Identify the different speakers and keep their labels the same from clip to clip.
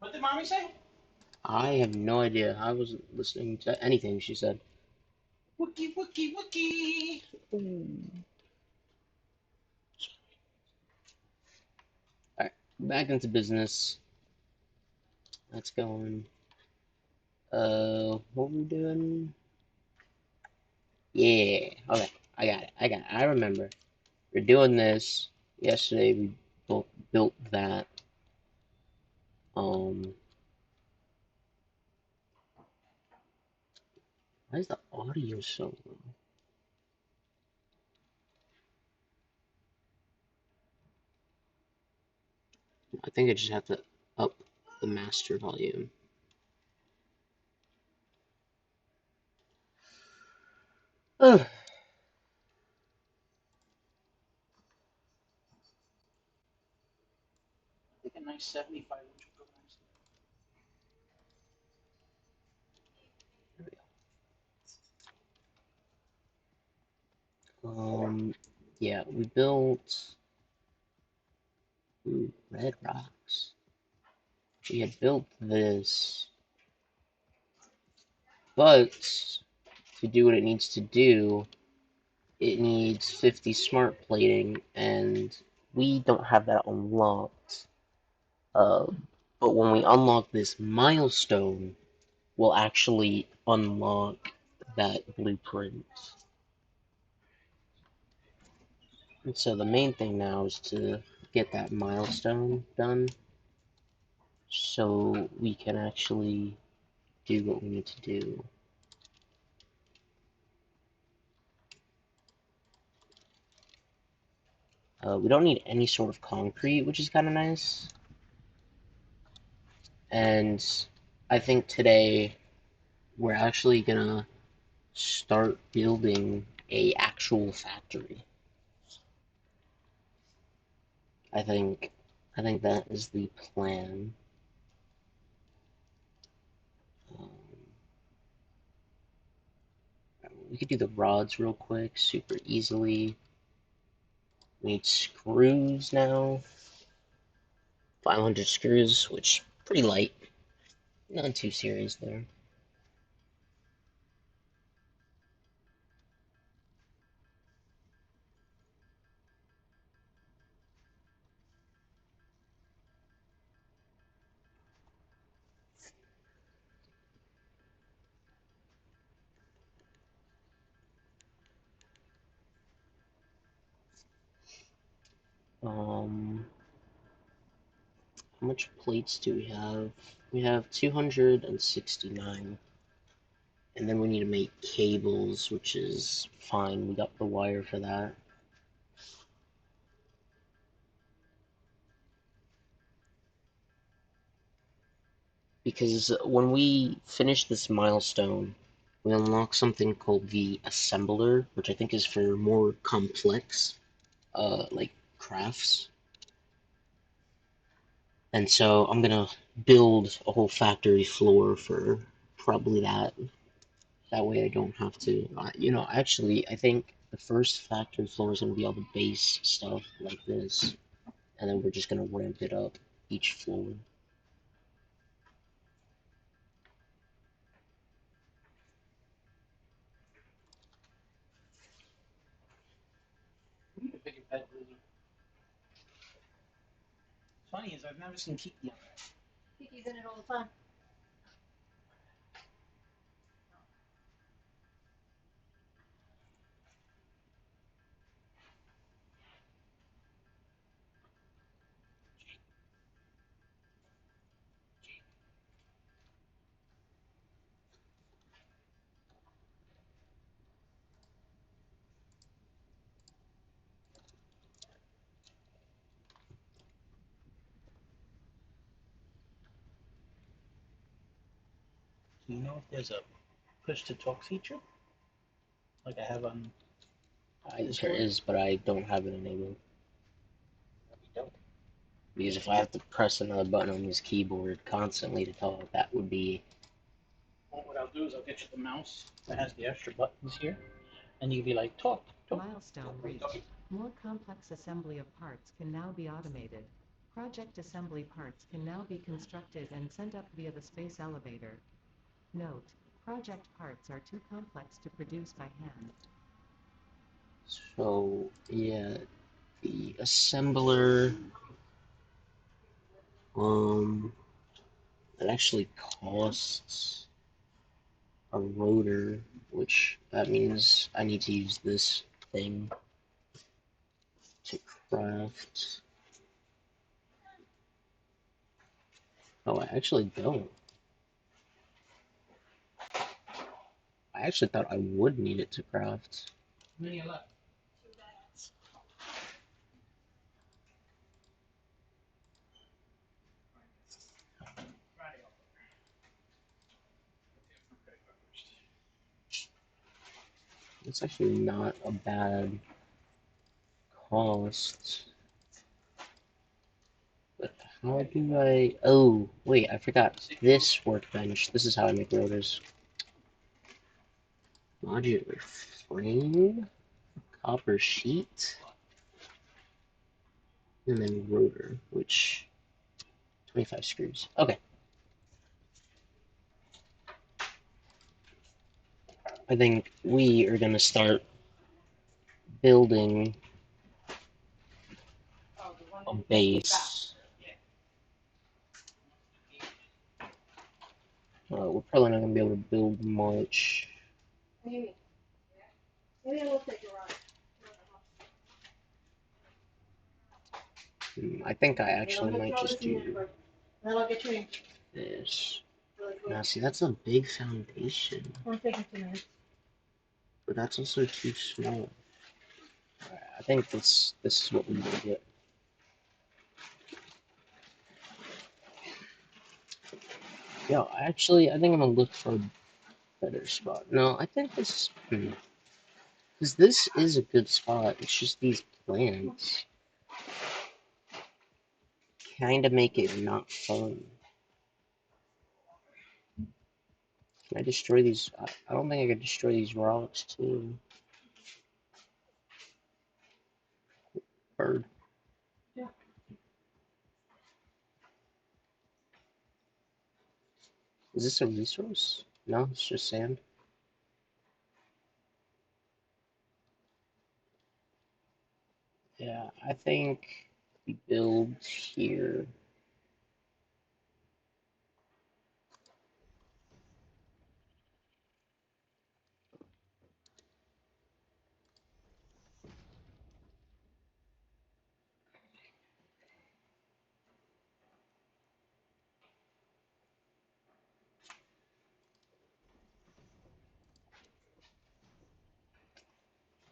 Speaker 1: What did mommy say?
Speaker 2: I have no idea. I wasn't listening to anything she said.
Speaker 1: Wookie, wookie, wookie.
Speaker 2: Alright, back into business. Let's go on. What were we doing? Yeah, okay. I got it. I remember. We're doing this. Yesterday we both built that. Um, why is the audio so low? I think I just have to up the master volume. Ugh.
Speaker 1: I think a nice 75 inch would go
Speaker 2: Yeah, we built red rocks. We had built this, but to do what it needs to do, it needs 50 smart plating, and we don't have that unlocked. Uh, but when we unlock this milestone, we'll actually unlock that blueprint. And so the main thing now is to get that milestone done so we can actually do what we need to do. We don't need any sort of concrete, which is kind of nice. And I think today we're actually gonna start building a actual factory. I think I think that is the plan. Um, we could do the rods real quick, super easily. We need screws now. 500 screws, which pretty light. Not too serious there. Um, how much plates do we have? We have 269. And then we need to make cables, which is fine. We got the wire for that. Because when we finish this milestone, we unlock something called the assembler, which I think is for more complex, like crafts. And so I'm gonna build a whole factory floor for probably that. That way I don't have to, actually, I think the first factory floor is gonna be all the base stuff like this, and then we're just gonna ramp it up each floor.
Speaker 1: We need a bigger bed, Lizzie. Funny is, I've never seen Kiki on there. Kiki's in it all the time. Do you know if there's a push to talk feature? Like I have on
Speaker 2: There
Speaker 1: Discord?
Speaker 2: is, but I don't have it enabled.
Speaker 1: You don't.
Speaker 2: Because if I have to press another button on this keyboard constantly to talk, that would be.
Speaker 1: Well, what I'll do is I'll get you the mouse that has the extra buttons here, and you can be like, talk, talk,
Speaker 3: Milestone
Speaker 1: talk, talk.
Speaker 3: reached. More complex assembly of parts can now be automated. Project assembly parts can now be constructed and sent up via the space elevator. Note: project parts are too complex to produce by hand.
Speaker 2: So, yeah, the assembler, it actually costs a rotor, which that means I need to use this thing to craft. Oh, I actually don't. I actually thought I would need it to craft.
Speaker 1: How many are left?
Speaker 2: It's actually not a bad cost. But how do I... Oh, wait, I forgot this workbench. This is how I make rotors. Modular frame, copper sheet, and then rotor, which 25 screws. Okay. I think we are gonna start building a base. We're probably not gonna be able to build much.
Speaker 4: Maybe. Maybe I will take a ride.
Speaker 2: I think I actually might just do
Speaker 4: Then I'll get you
Speaker 2: this.
Speaker 4: really quick.
Speaker 2: Now, see, that's a big foundation,
Speaker 4: I'm taking 2 minutes.
Speaker 2: but that's also too small. Alright, I think this is what we need to get. Yeah, actually, I think I'm gonna look for a better spot. No, I think this, because this is a good spot. It's just these plants kind of make it not fun. Can I destroy these? I don't think I could destroy these rocks too. Bird.
Speaker 4: Yeah.
Speaker 2: Is this a resource? No, it's just sand. Yeah, I think we build here.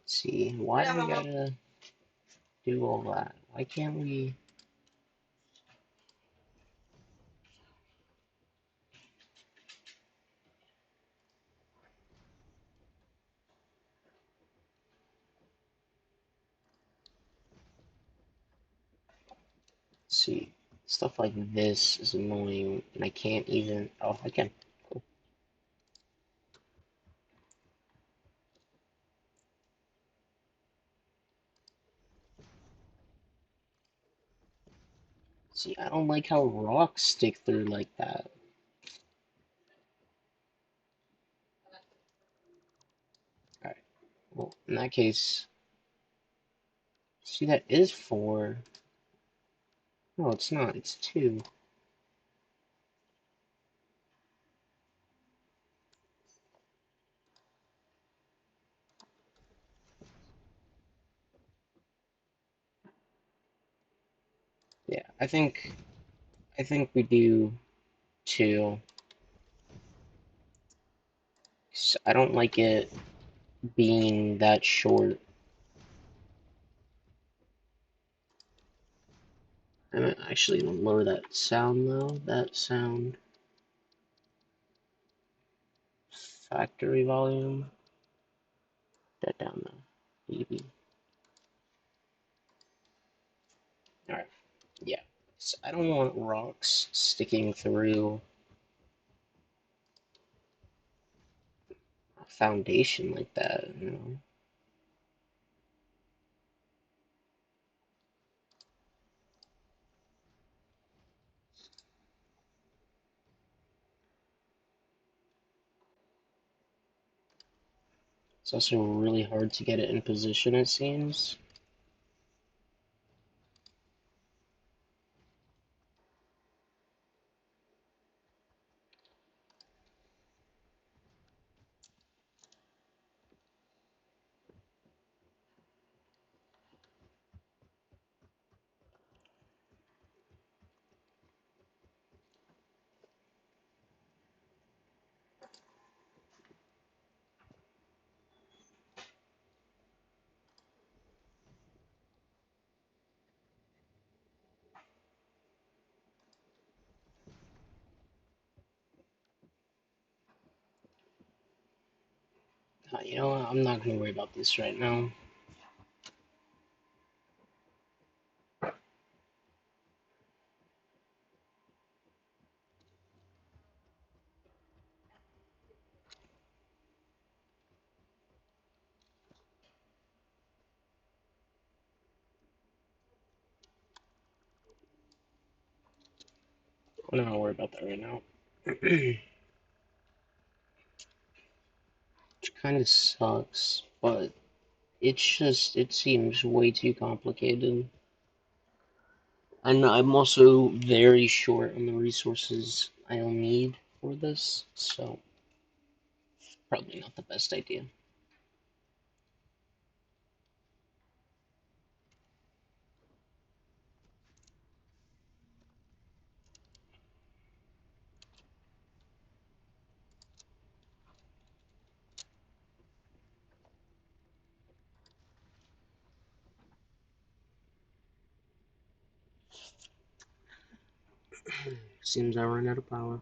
Speaker 2: Let's see, why do we gotta do all that? Why can't we? See, stuff like this is annoying, and I can't even. Oh, I can. Cool. See, I don't like how rocks stick through like that. Alright, well, in that case, see, that is 4. No, it's not, it's 2. Yeah, I think we do 2. 'Cause I don't like it being that short. I'm actually gonna lower that sound though. That sound. Factory volume. That down though. dB. Alright. Yeah. So I don't want rocks sticking through a foundation like that, you know. It's also really hard to get it in position, it seems. You know what? I'm not gonna worry about this right now. I'm not gonna worry about that right now. Which kind of sucks, but it seems way too complicated. And I'm also very short on the resources I'll need for this, so probably not the best idea. Seems I ran out of power.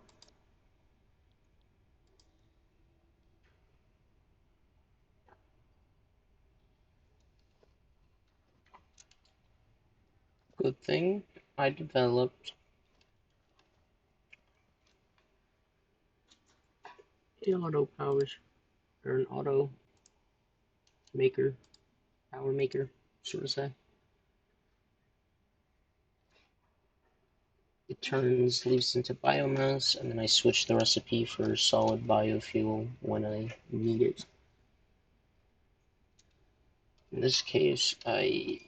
Speaker 2: Good thing I developed an auto powers, or an auto maker, power maker, sort of say. It turns leaves into biomass, and then I switch the recipe for solid biofuel when I need it. In this case, I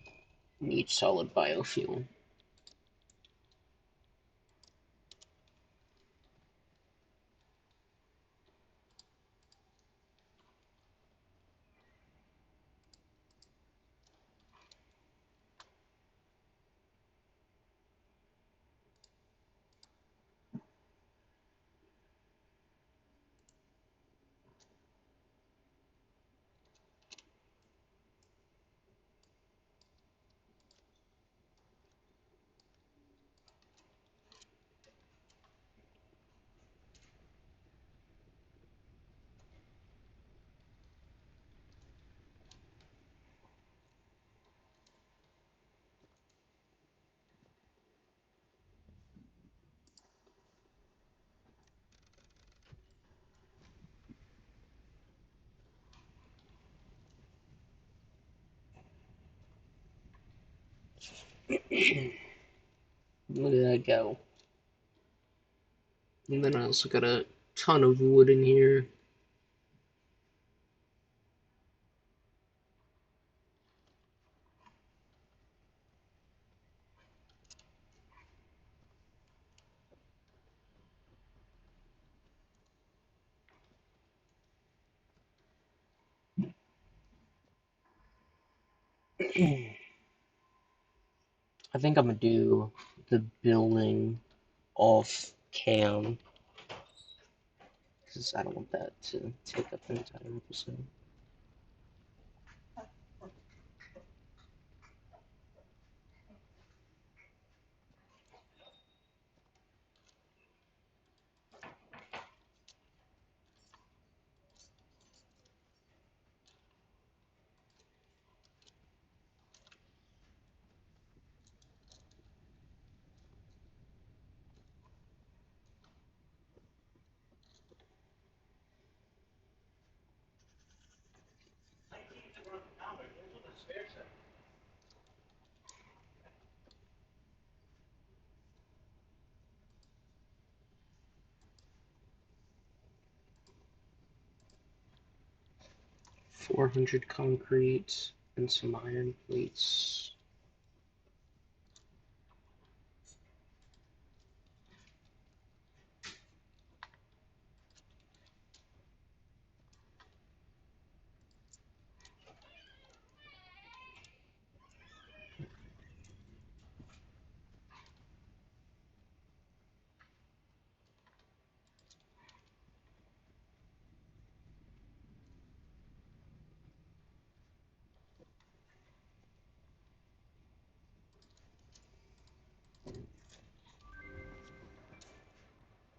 Speaker 2: need solid biofuel. Look at that go. And then I also got a ton of wood in here. I think I'm gonna do the building off cam because I don't want that to take up an entire episode. 400 concrete and some iron plates.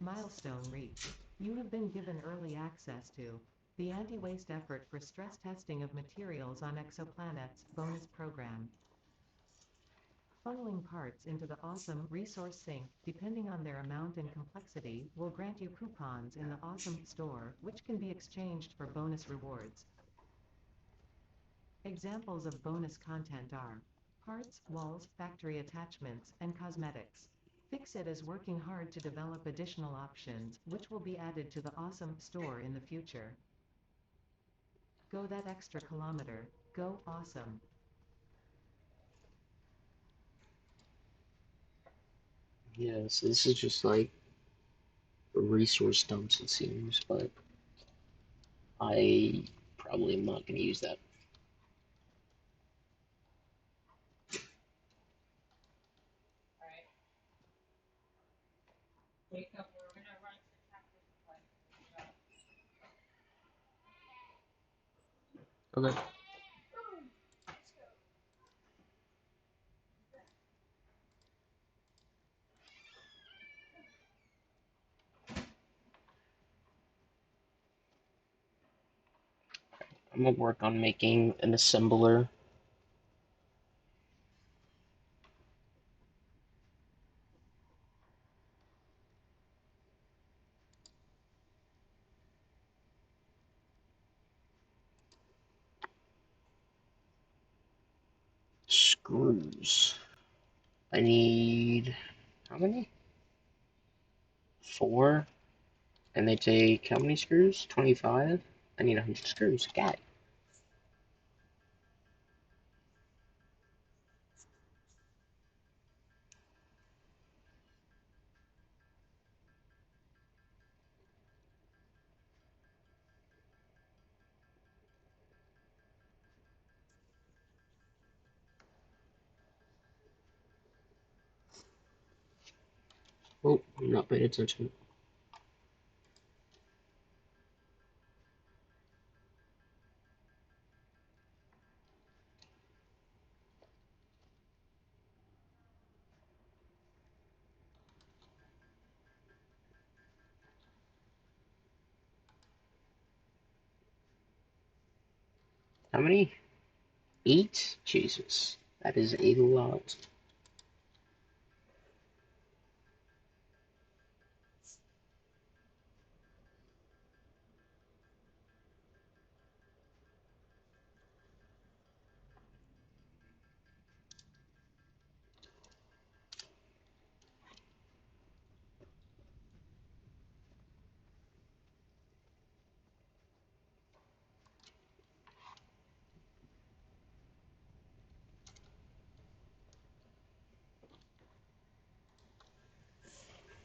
Speaker 3: Milestone reached. You have been given early access to the Anti-Waste Effort for Stress Testing of Materials on Exoplanets bonus program. Funneling parts into the Awesome Resource Sink, depending on their amount and complexity, will grant you coupons in the Awesome Store, which can be exchanged for bonus rewards. Examples of bonus content are parts, walls, factory attachments, and cosmetics. Fixit is working hard to develop additional options, which will be added to the Awesome Store in the future. Go that extra kilometer. Go awesome.
Speaker 2: Yeah, so this is just like resource dumps, it seems, but I probably am not going to use that. Okay. I'm gonna work on making an assembler. Screws. I need how many? 4. And they take how many screws? 25? I need 100 screws. Got it. Oh, I'm not paying attention. How many? 8? Jesus. That is a lot.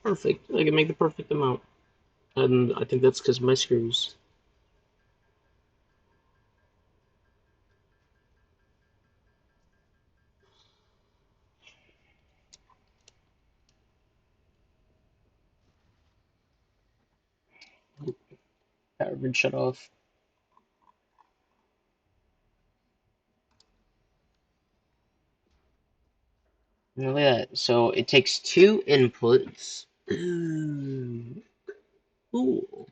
Speaker 2: Perfect. I can make the perfect amount. And I think that's because of my screws. Power grid shut off. Look at that. So it takes 2 inputs. Ooh. Cool.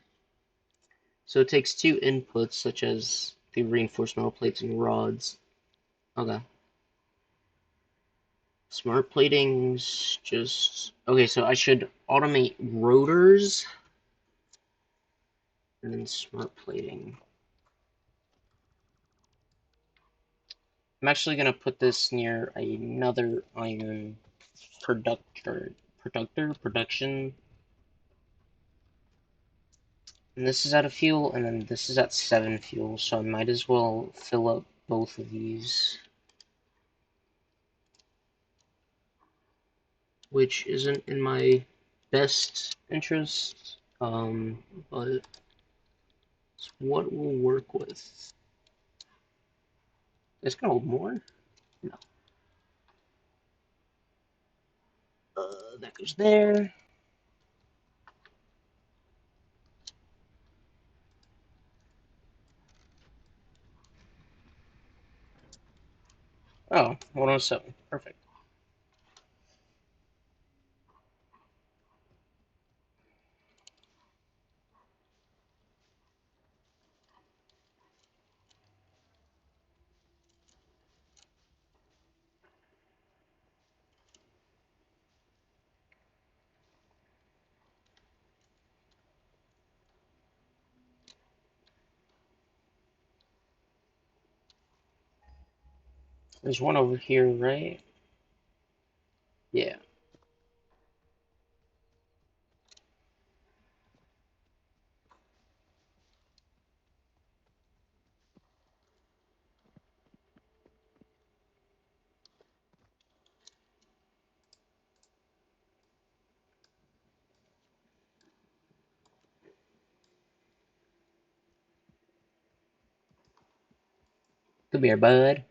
Speaker 2: So it takes 2 inputs, such as the reinforced metal plates and rods. Okay. Smart plating's just... Okay, so I should automate rotors. And then smart plating. I'm actually going to put this near another iron production. And this is out of fuel, and then this is at 7 fuel, so I might as well fill up both of these. Which isn't in my best interest, but it's what we'll work with. It's gonna hold more? No. That goes there. Oh, 107. Perfect. There's one over here, right? Yeah. Come here, bud.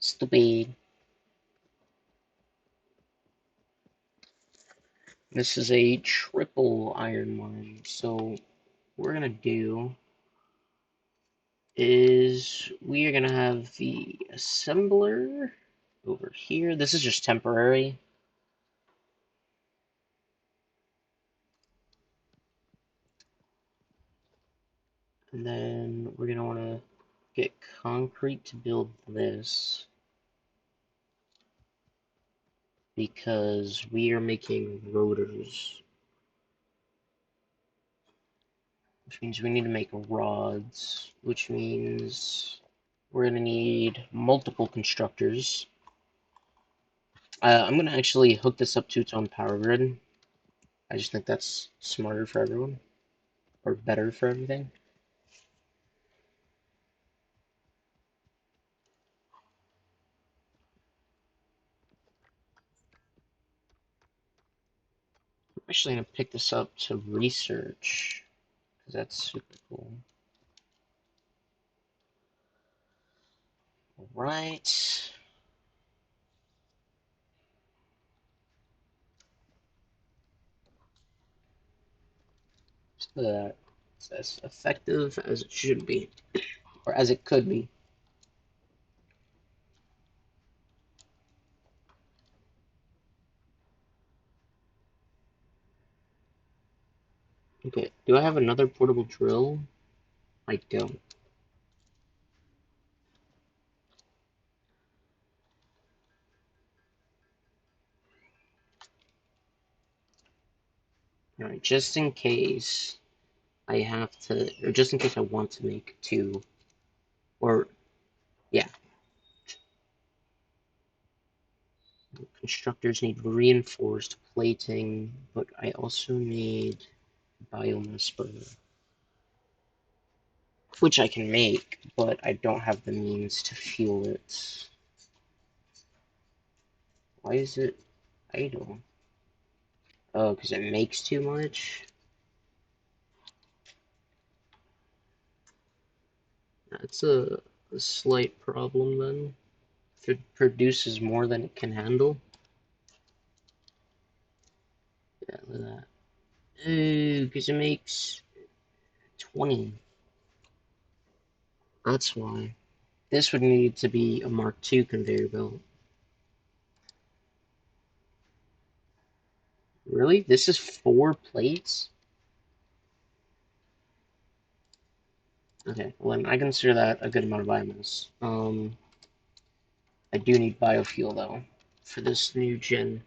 Speaker 2: Stupid. This is a triple iron mine, so what we're gonna do is we are gonna have the assembler over here. This is just temporary. And then we're gonna wanna get concrete to build this because we are making rotors, which means we need to make rods, which means we're gonna need multiple constructors. I'm gonna actually hook this up to its own power grid. I just think that's smarter for everyone, or better for everything. I'm actually gonna pick this up to research, because that's super cool. Alright. So that it's as effective as it should be, or as it could be. Okay, do I have another portable drill? I don't. Alright, just in case I have to, or just in case I want to make two, or, yeah. Constructors need reinforced plating, but I also need biomass burner, which I can make, but I don't have the means to fuel it. Why is it idle? Oh, because it makes too much? That's a slight problem then. If it produces more than it can handle. Yeah, look at that. Ooh, because it makes 20. That's why. This would need to be a Mark II conveyor belt. Really? This is 4 plates? Okay, well then I consider that a good amount of biomass. I do need biofuel though, for this new generator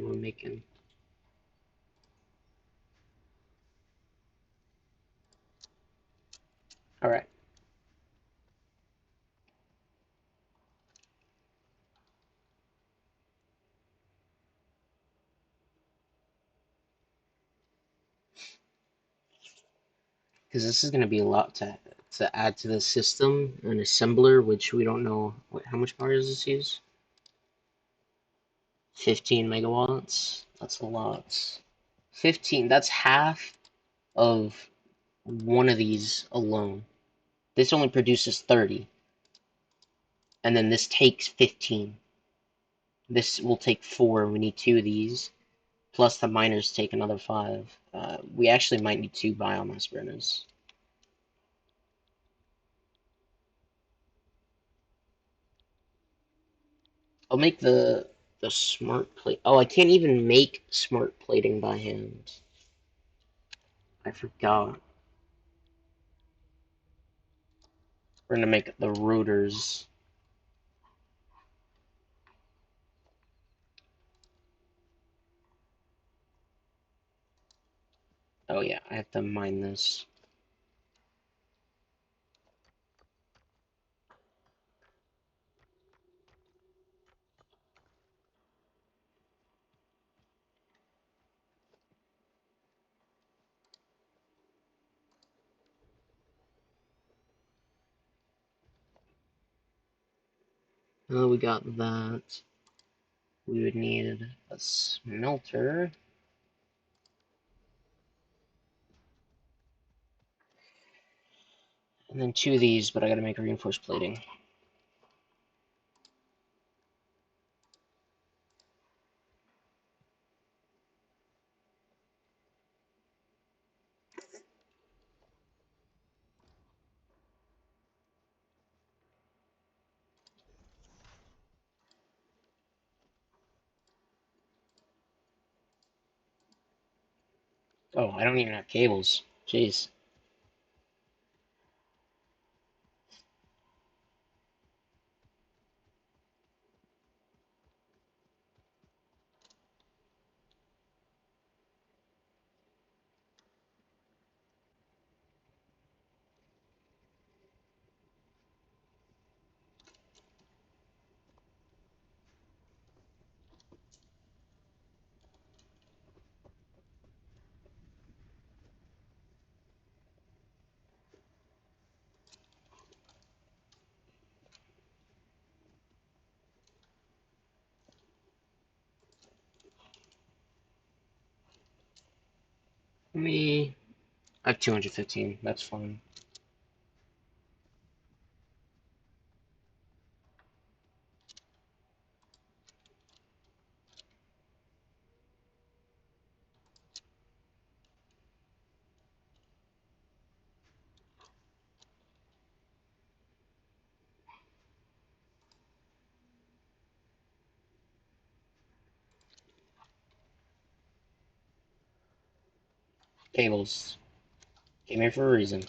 Speaker 2: we're making. Alright. Because this is going to be a lot to add to the system. An assembler, which we don't know. How much power does this use? 15 megawatts? That's a lot. 15, that's half of one of these alone. This only produces 30. And then this takes 15. This will take 4, we need 2 of these. Plus the miners take another 5. We actually might need 2 biomass burners. I'll make the smart plate. Oh, I can't even make smart plating by hand. I forgot. We're gonna make the rotors. Oh yeah, I have to mine this. Oh, we got that. We would need a smelter. And then 2 of these, but I gotta make reinforced plating. Oh, I don't even have cables. Jeez. I have 215. That's fine. Cables. Came here for a reason.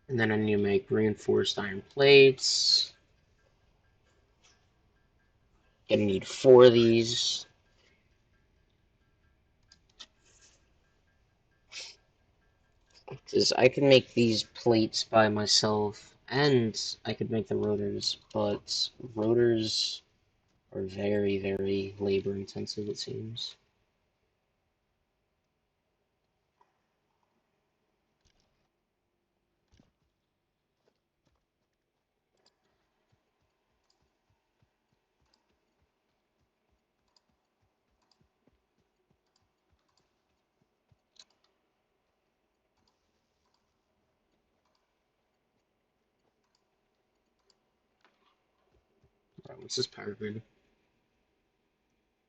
Speaker 2: And then I need to make reinforced iron plates. Gonna need 4 of these. Because I can make these plates by myself, and I could make the rotors, but rotors are very, very labor intensive, it seems. Alright, what's this power grid?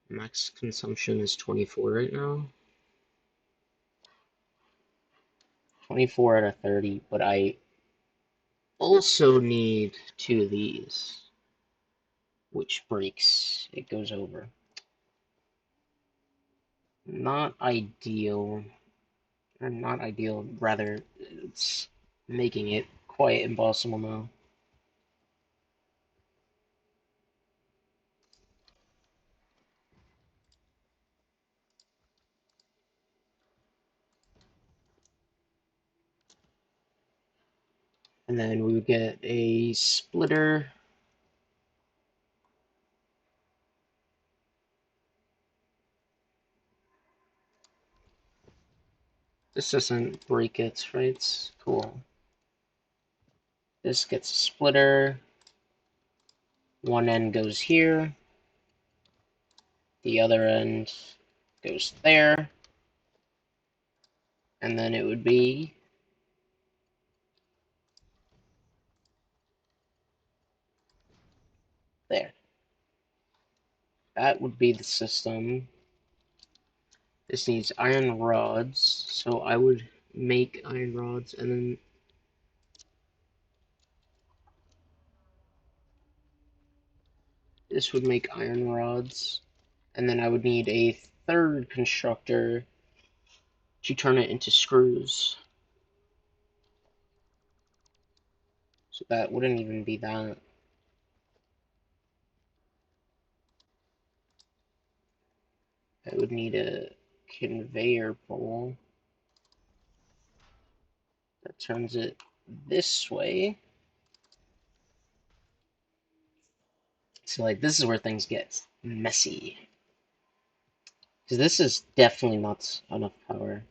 Speaker 2: Max consumption is 24 right now. 24 out of 30, but I also need 2 of these, which breaks. It goes over. Not ideal. Or not ideal, rather, it's making it quite impossible now. And then we would get a splitter. This doesn't break it, right? Cool. This gets a splitter. One end goes here. The other end goes there. And then it would be there. That would be the system. This needs iron rods, so I would make iron rods and then this would make iron rods. And then I would need a third constructor to turn it into screws. So that wouldn't even be that. I would need a conveyor pole that turns it this way. So like this is where things get messy. Because this is definitely not enough power.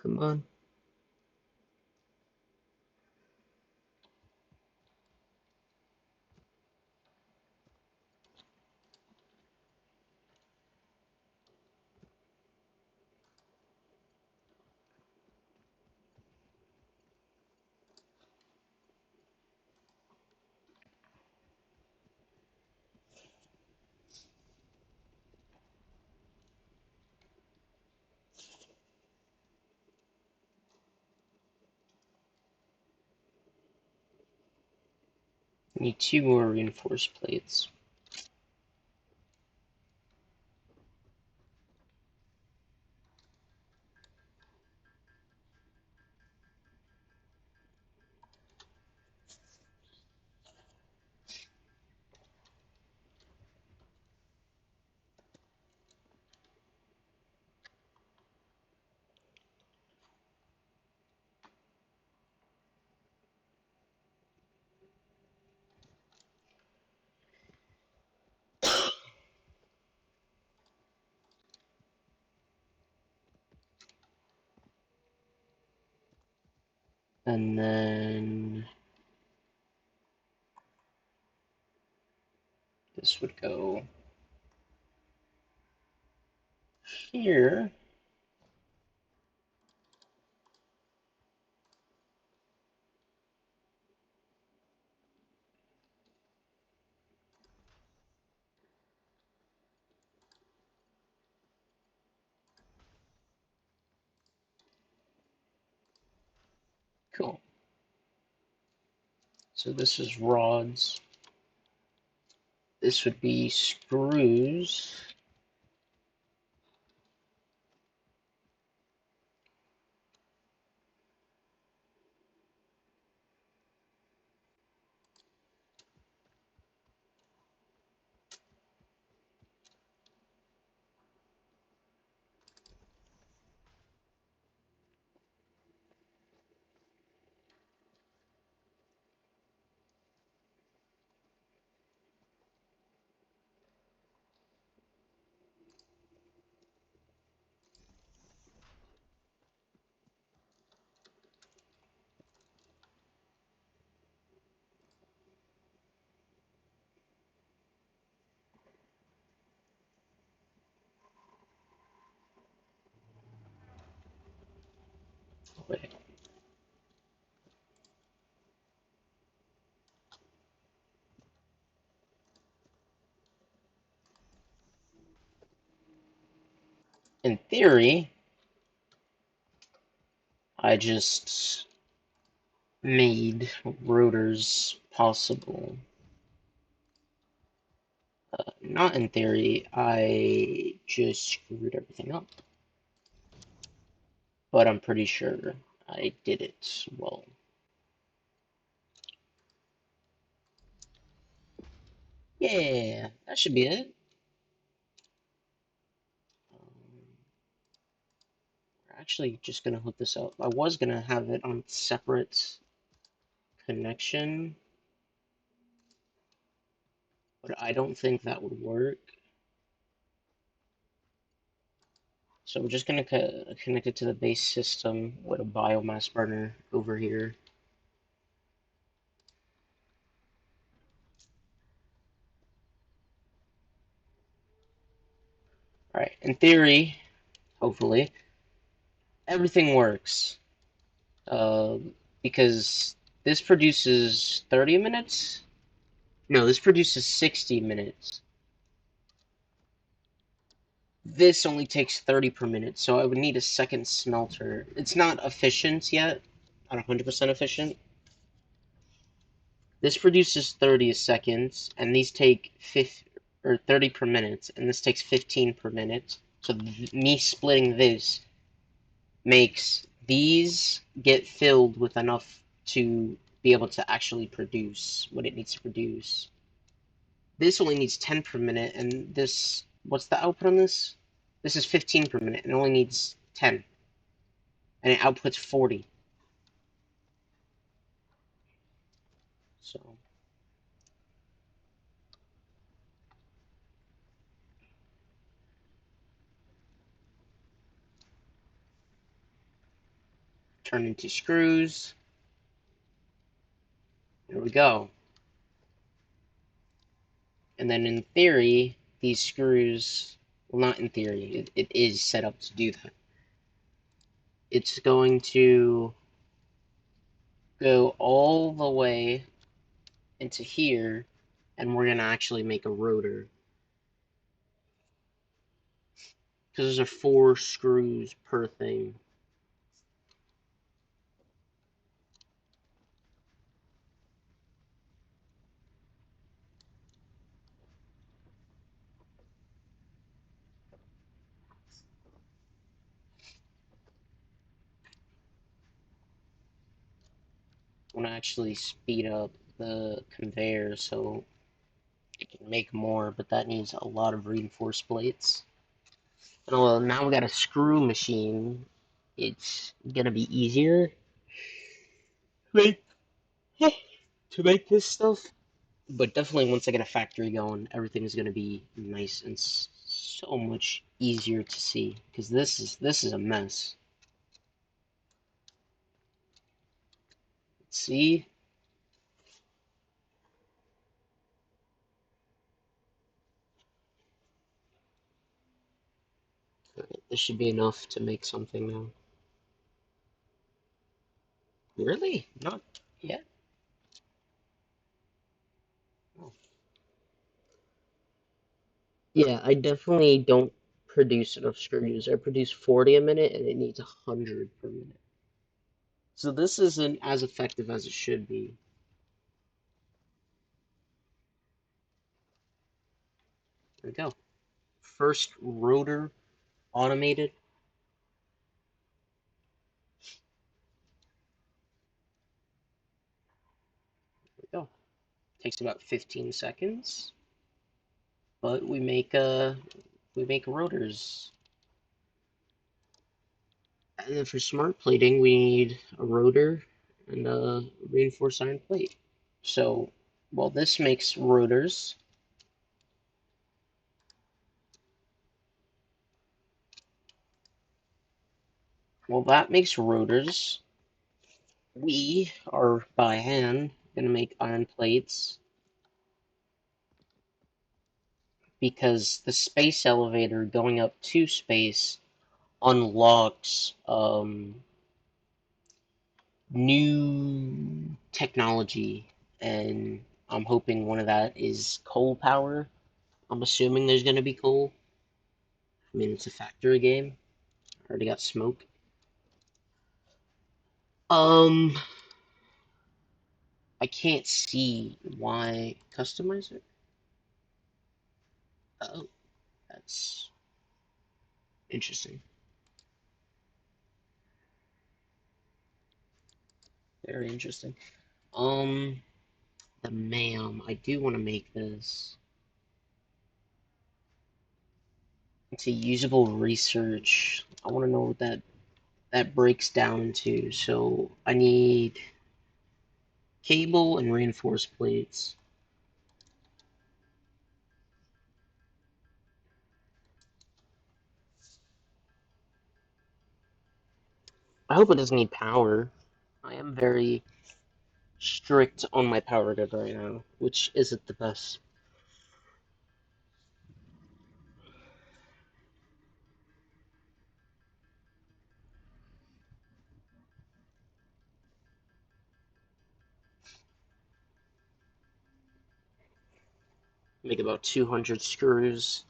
Speaker 2: Come on. Need 2 more reinforced plates. And then this would go here. Cool. So this is rods. This would be screws. Wait. In theory, I just made rotors possible. not in theory, I just screwed everything up. But I'm pretty sure I did it well. Yeah, that should be it. We're actually just gonna hook this up. I was gonna have it on separate connection, but I don't think that would work. So we're just gonna connect it to the base system with a biomass burner over here. Alright, in theory, hopefully, everything works. Because this produces 30 minutes? No, this produces 60 minutes. This only takes 30 per minute, so I would need a second smelter. It's not efficient yet, not 100% efficient. This produces 30 a second, and these take 30 per minute, and this takes 15 per minute. So me splitting this makes these get filled with enough to be able to actually produce what it needs to produce. This only needs 10 per minute, and this, what's the output on this? This is 15 per minute, and it only needs 10. And it outputs 40. So, turn into screws. There we go. And then in theory, these screws, well, not in theory, it is set up to do that. It's going to go all the way into here, and we're going to actually make a rotor. Because there's 4 screws per thing. I want to actually speed up the conveyor so it can make more, but that needs a lot of reinforced plates. And well, now we got a screw machine. It's gonna be easier to make this stuff. But definitely once I get a factory going, everything's gonna be nice and so much easier to see. Because this is a mess. Let's see. Alright, this should be enough to make something now. Really? Not yet? Oh. Yeah, I definitely don't produce enough screws. I produce 40 a minute and it needs 100 per minute. So this isn't as effective as it should be. There we go. First rotor automated. There we go. Takes about 15 seconds. But we make rotors. And then for smart plating, we need a rotor and a reinforced iron plate. So, well, this makes rotors. Well, that makes rotors. We are by hand gonna make iron plates because the space elevator going up to space unlocks new technology, and I'm hoping one of that is coal power. I'm assuming there's gonna be coal. I mean, it's a factory game. Already got smoke. I can't see why customize it. Oh, that's interesting. Very interesting. Um, the ma'am. I do want to make this into usable research. I want to know what that breaks down to. So I need cable and reinforced plates. I hope it doesn't need power. I am very strict on my power grid right now, which isn't the best. Make about 200 screws.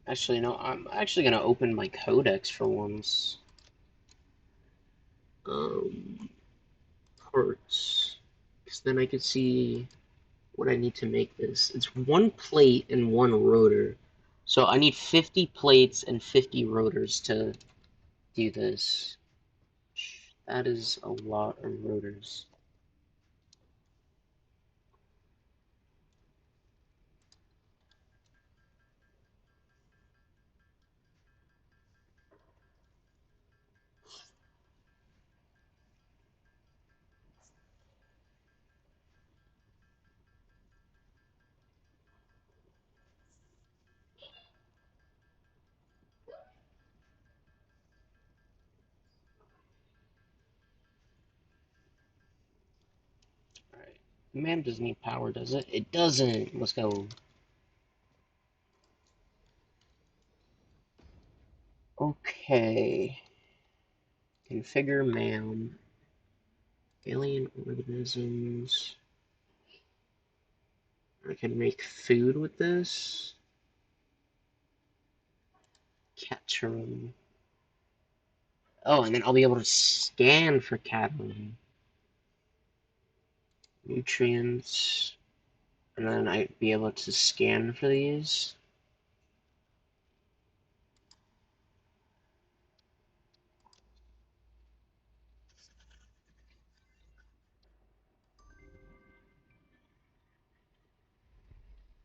Speaker 2: Actually, no, I'm actually gonna open my codex for once. Um, Parts. Because then I could see what I need to make this. It's one plate and one rotor. So I need 50 plates and 50 rotors to do this. That is a lot of rotors. Alright. Man doesn't need power, does it? It doesn't! Let's go. Okay. Configure MAM. Alien organisms. I can make food with this. Catron. Oh, and then I'll be able to scan for Catron. Nutrients. And then I'd be able to scan for these.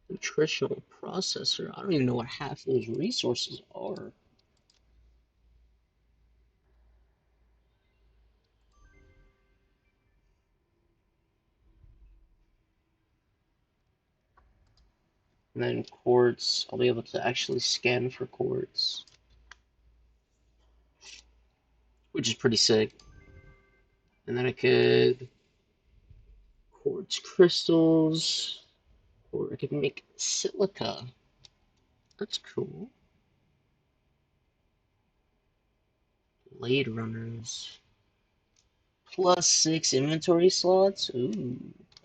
Speaker 2: Nutritional processor. I don't even know what half those resources are. And then quartz, I'll be able to actually scan for quartz, which is pretty sick. And then I could quartz crystals, or I could make silica. That's cool. Blade runners. +6 inventory slots. Ooh,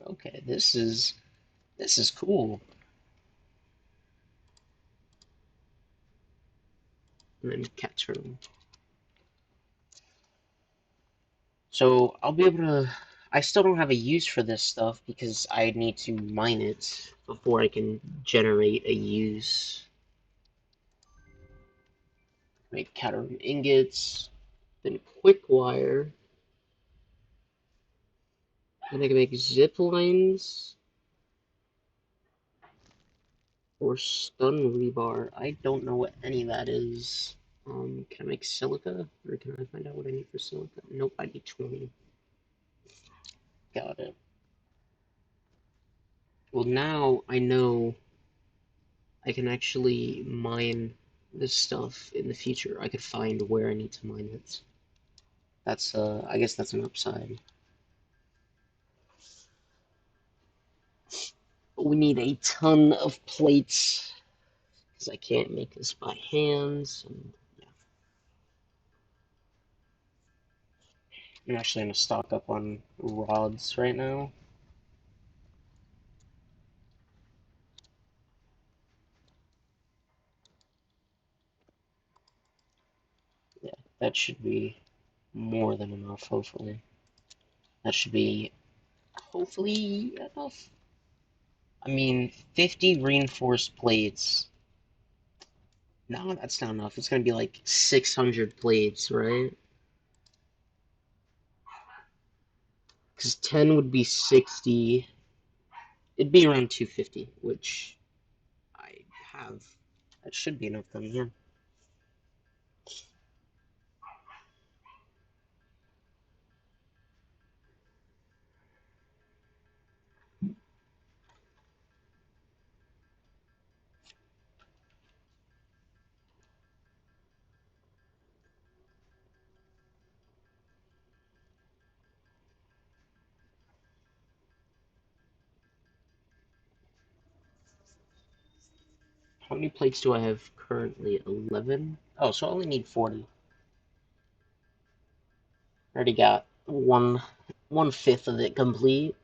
Speaker 2: okay, this is cool. And then cat turtle. So I'll be able to. I still don't have a use for this stuff because I need to mine it before I can generate a use. Make cadmium ingots, then quick wire. Then I can make zip lines or stun rebar. I don't know what any of that is. Can I make silica? Or can I find out what I need for silica? Nope, I need 20. Got it. Well, now I know I can actually mine this stuff in the future. I could find where I need to mine it. That's, I guess that's an upside. But we need a ton of plates, because I can't make this by hands. And, yeah. I'm actually gonna stock up on rods right now. Yeah, that should be more than enough, hopefully. That should be, hopefully, enough. I mean, 50 reinforced plates. No, that's not enough. It's gonna be like 600 plates, right? Because 10 would be 60. It'd be around 250, which I have. That should be enough then, yeah. How many plates do I have currently? 11? Oh, so I only need 40. Already got one-fifth of it complete,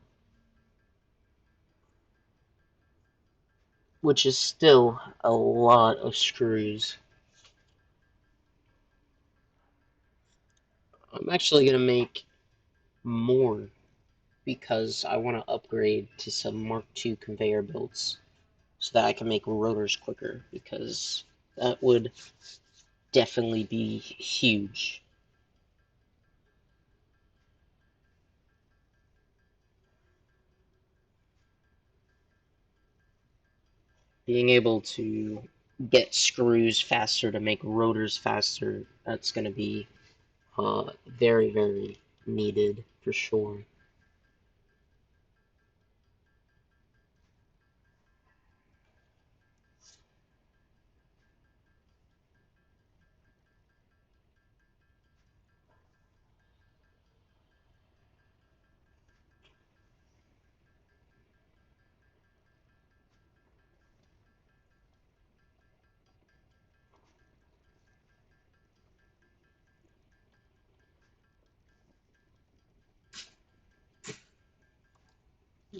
Speaker 2: which is still a lot of screws. I'm actually gonna make more because I want to upgrade to some Mark II conveyor belts so that I can make rotors quicker, because that would definitely be huge. Being able to get screws faster to make rotors faster, that's going to be very, very needed for sure.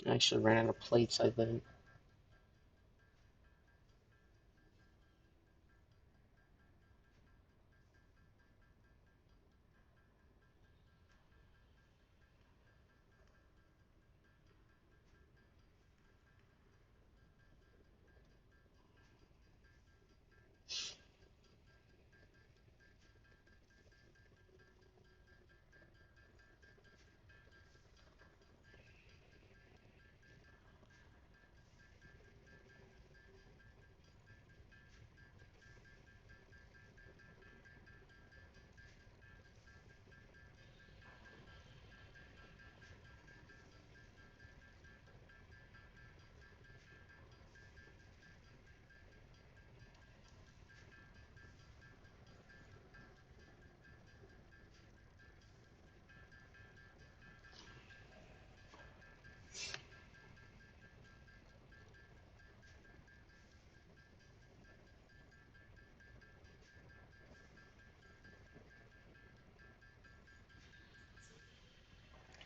Speaker 2: I actually ran out of plates, I think.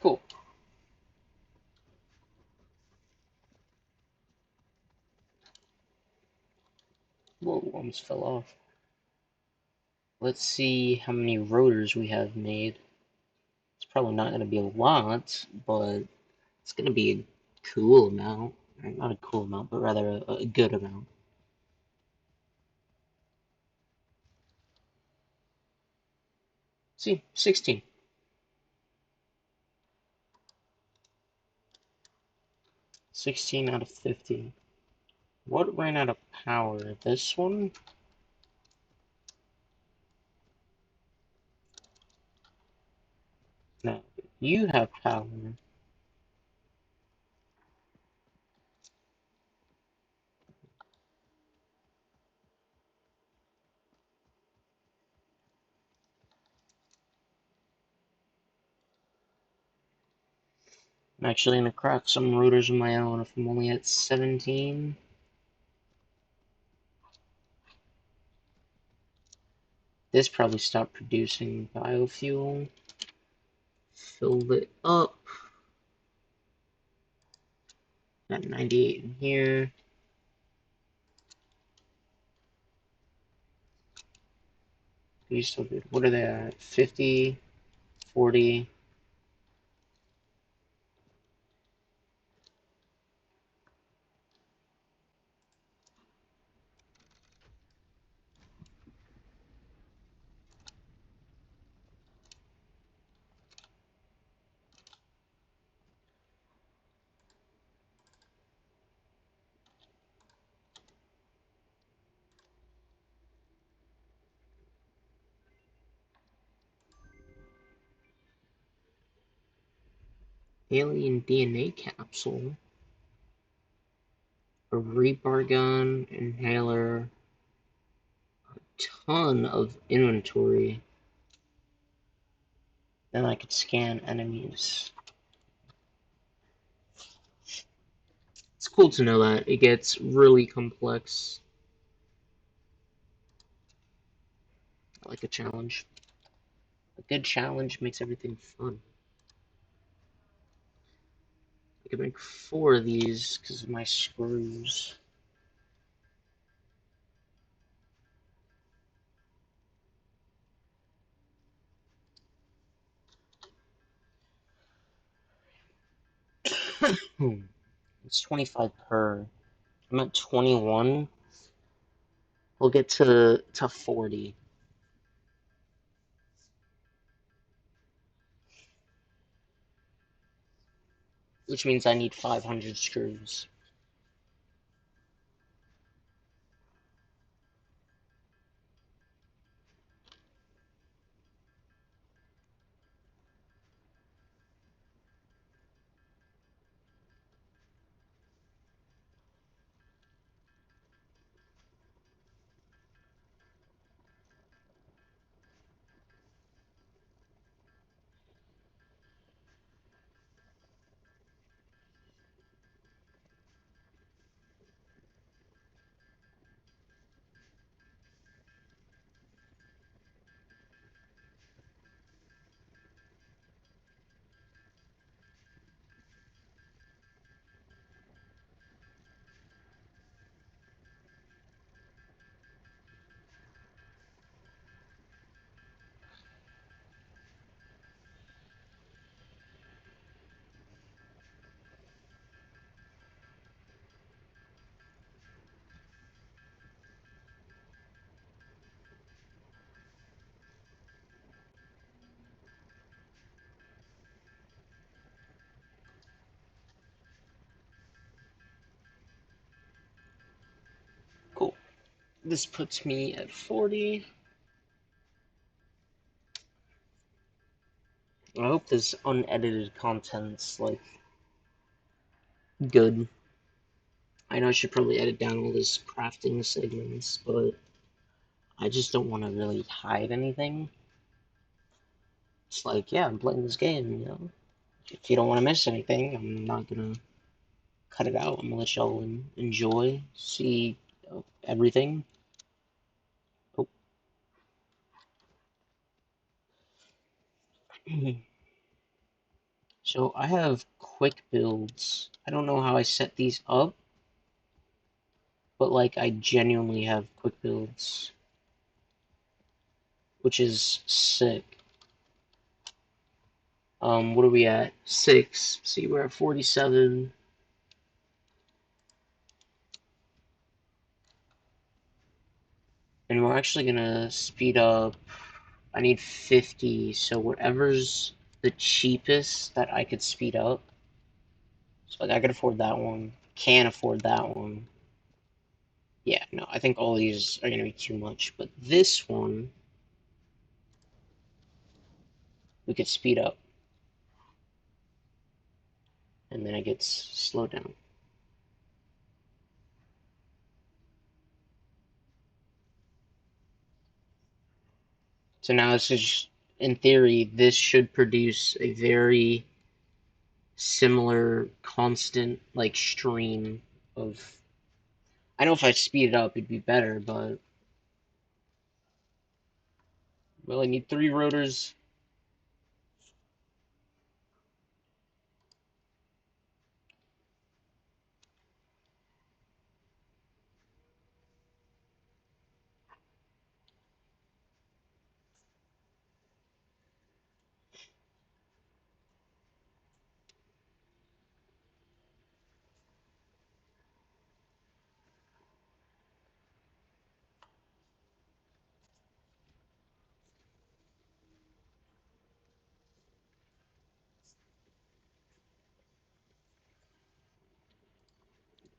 Speaker 2: Cool. Whoa, almost fell off. Let's see how many rotors we have made. It's probably not going to be a lot, but it's going to be a cool amount. Or not a cool amount, but rather a good amount. See, 16. 16 out of 50. What ran out of power? This one? No, you have power. I'm actually gonna craft some rotors of my own if I'm only at 17. This probably stopped producing biofuel. filled it up. Got 98 in here. These still good. What are they at? 50, 40. Alien DNA capsule. A rebar gun, inhaler. A ton of inventory. Then I could scan enemies. It's cool to know that. It gets really complex. I like a challenge. A good challenge makes everything fun. I could make 4 of these because of my screws. It's 25 per. I'm at 21. We'll get to 40. Which means I need 500 screws. Cool. This puts me at 40. I hope this unedited content's like good. I know I should probably edit down all this crafting segments, but I just don't want to really hide anything. It's like, yeah, I'm playing this game, you know. If you don't want to miss anything, I'm not gonna cut it out. I'm gonna let y'all enjoy, see everything. Oh. So I have quick builds. I don't know how I set these up, but like I genuinely have quick builds, which is sick. What are we at? 6. See, we're at 47. And we're actually gonna speed up. I need 50, so whatever's the cheapest that I could speed up. So like I could afford that one. Can't afford that one. Yeah, no, I think all these are gonna be too much. But this one we could speed up. And then it gets slowed down. So now this is, in theory, this should produce a very similar, constant, like, stream of... I know if I speed it up, it'd be better, but... Well, I need 3 rotors.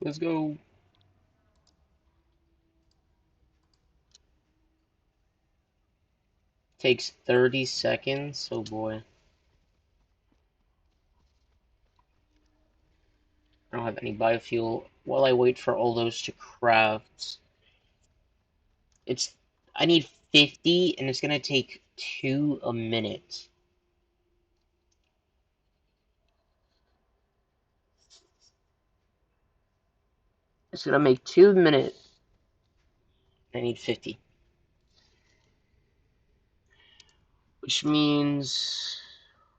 Speaker 2: Let's go. Takes 30 seconds. Oh boy. I don't have any biofuel. While I wait for all those to craft, I need 50 and it's gonna take 2 a minute. It's gonna make 2 a minute. I need 50. Which means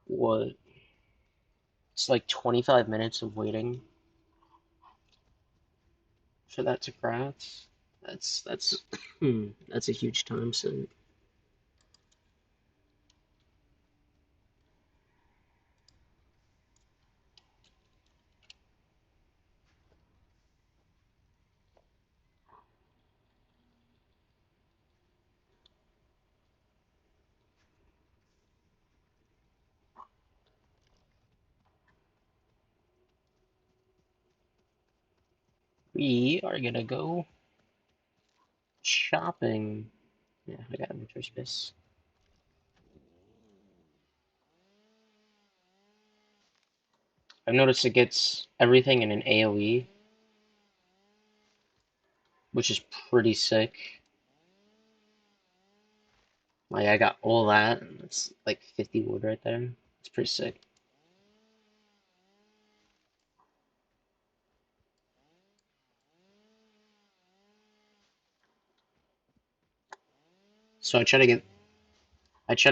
Speaker 2: what? It's like 25 minutes of waiting for that to craft. That's that's a huge time sink. We are gonna go shopping. Yeah, I got inventory space. I've noticed it gets everything in an AoE, which is pretty sick. Like, I got all that, and it's like 50 wood right there. It's pretty sick. So I try to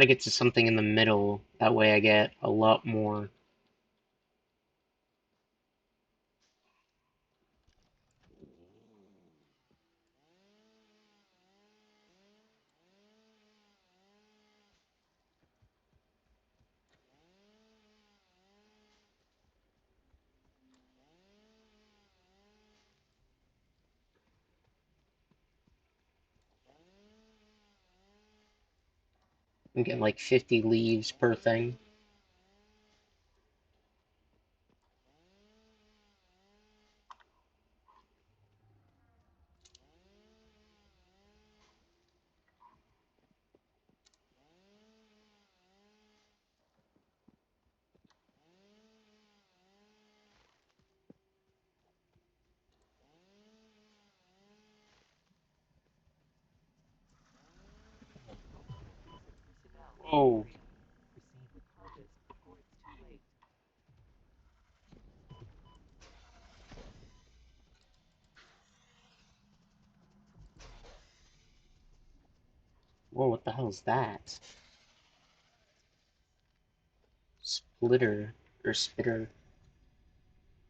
Speaker 2: get to something in the middle. That way I get a lot more. I'm getting like 50 leaves per thing. Whoa.
Speaker 3: Proceed with harvest before it's too late.
Speaker 2: Whoa, what the hell is that? Splitter or spitter.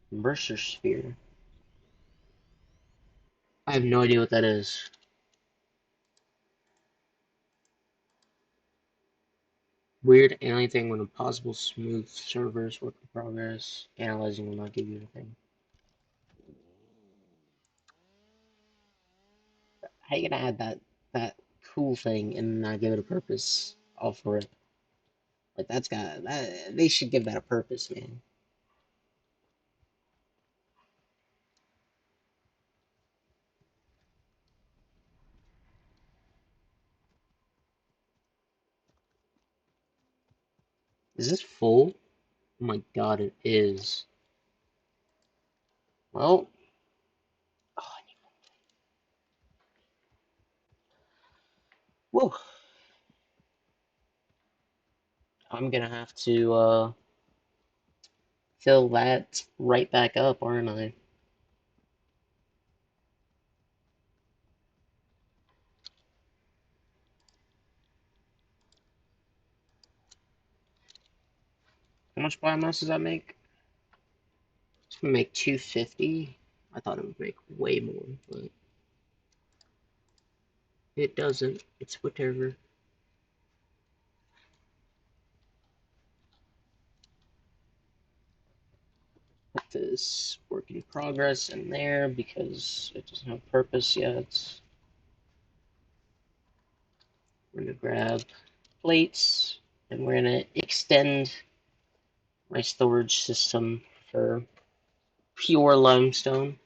Speaker 2: Mercer sphere. I have no idea what that is. Weird alien thing when impossible smooth servers work in progress. Analyzing will not give you anything. How you gonna add that cool thing and not give it a purpose? All for it. Like that's got that they should give that a purpose, man. Is this full? Oh my god, it is. Well, oh, whoa. I'm gonna have to fill that right back up, aren't I? How much biomass does that make? It's gonna make 250. I thought it would make way more, but it doesn't. It's whatever. Put this work in progress in there because it doesn't have purpose yet. We're gonna grab plates and we're gonna extend my storage system for pure limestone.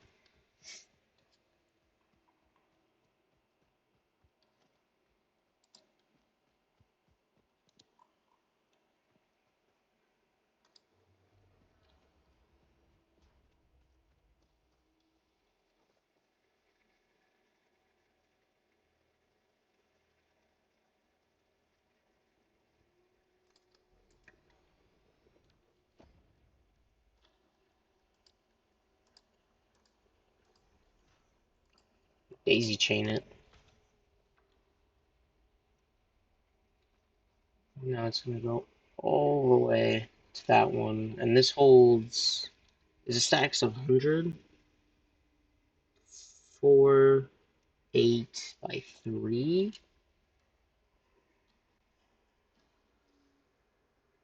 Speaker 2: daisy chain it. Now it's gonna go all the way to that one, and this holds is a stacks of 100, 4, 8 by 3.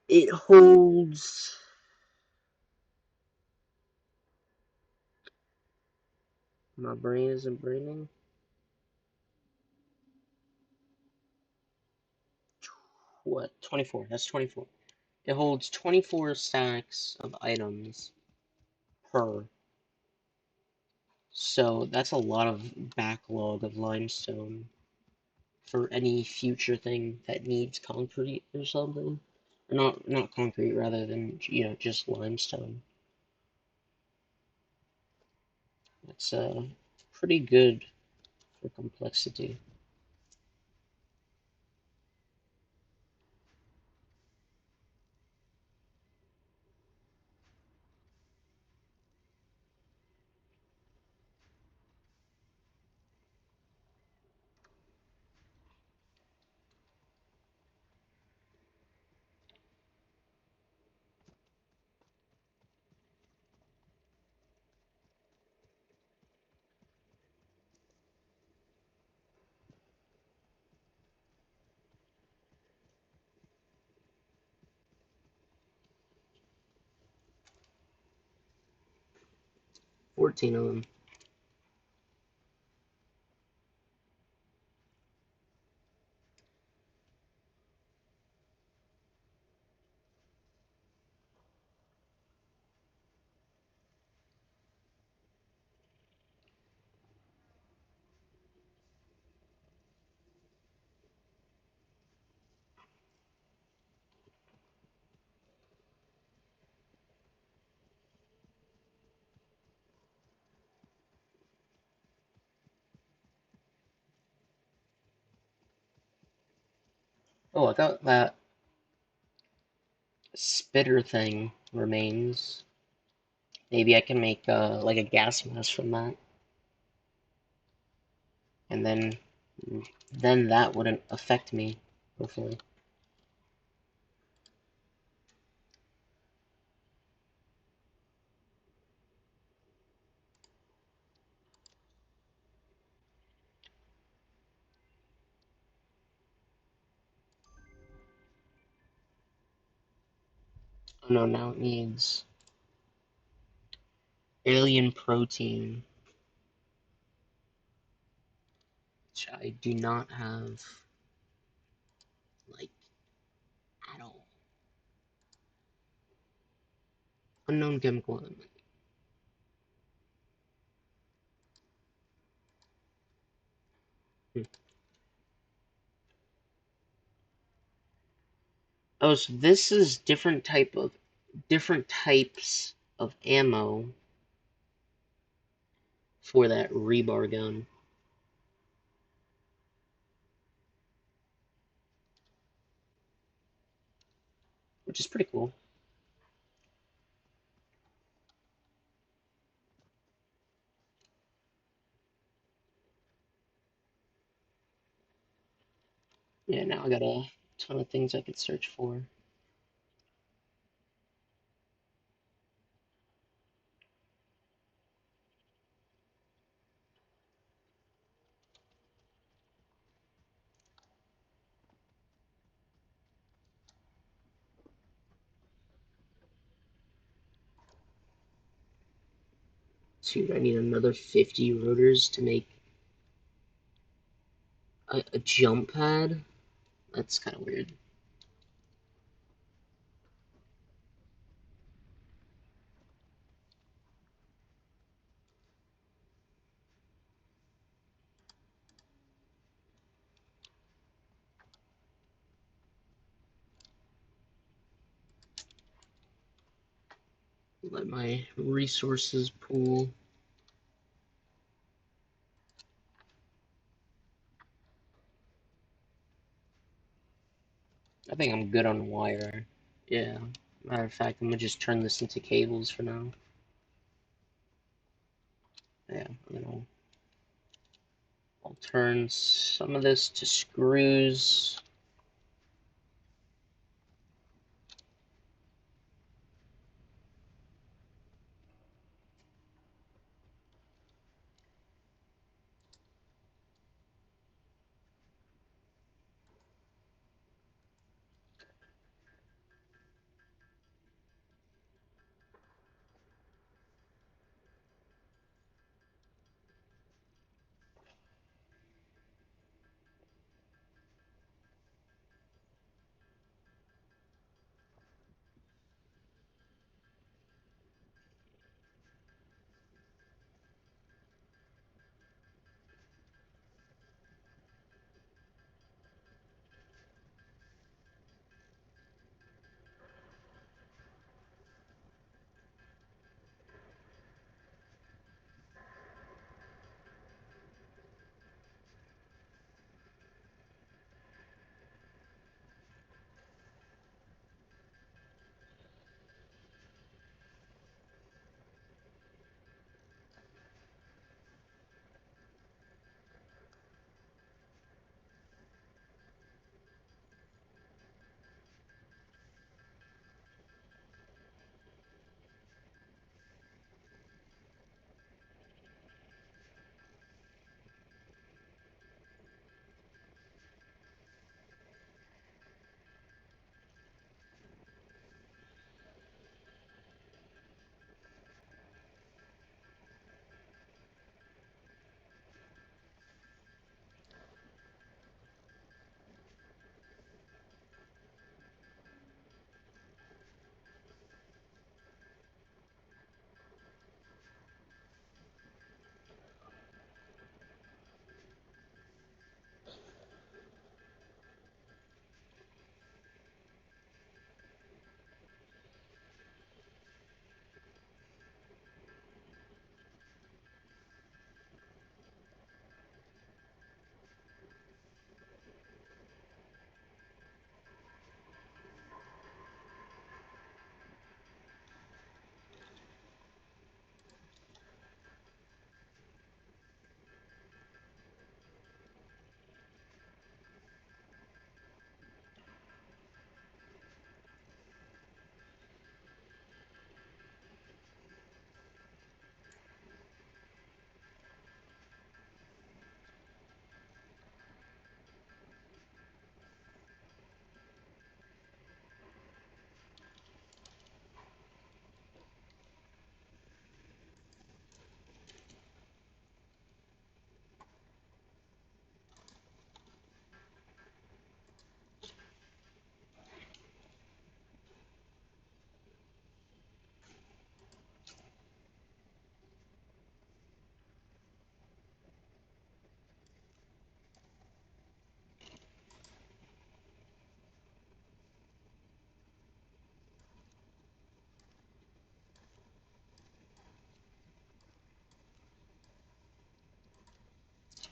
Speaker 2: It holds. My brain isn't braining. What? 24. That's 24. It holds 24 stacks of items per. So that's a lot of backlog of limestone for any future thing that needs concrete or something. Or not concrete, rather than, just limestone. That's pretty good for complexity. $14 of them. Oh, I got that spitter thing remains. Maybe I can make like a gas mask from that, and then that wouldn't affect me. Hopefully. Oh no, now it needs alien protein, which I do not have, like, at all. Unknown chemical element. Hmm. Oh, so this is different types of ammo for that rebar gun, which is pretty cool. Yeah, now I got a ton of things I could search for. Dude, I need another 50 rotors to make a jump pad? That's kind of weird. Let my resources pool. I think I'm good on wire. Yeah. Matter of fact, I'm gonna just turn this into cables for now. Yeah, I'll turn some of this to screws.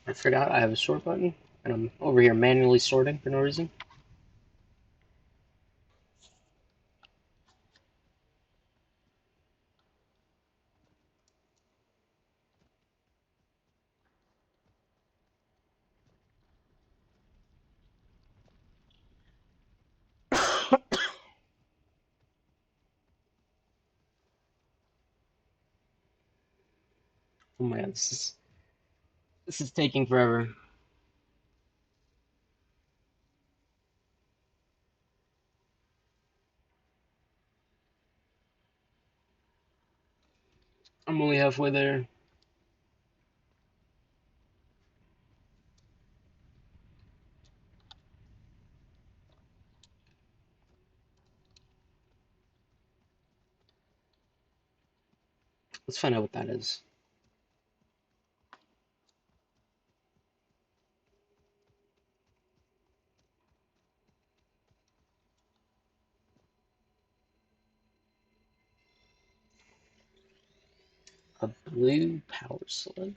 Speaker 2: I forgot I have a sort button, and I'm over here manually sorting for no reason. Oh my god, this is taking forever. I'm only halfway there. Let's find out what that is. A blue power slug.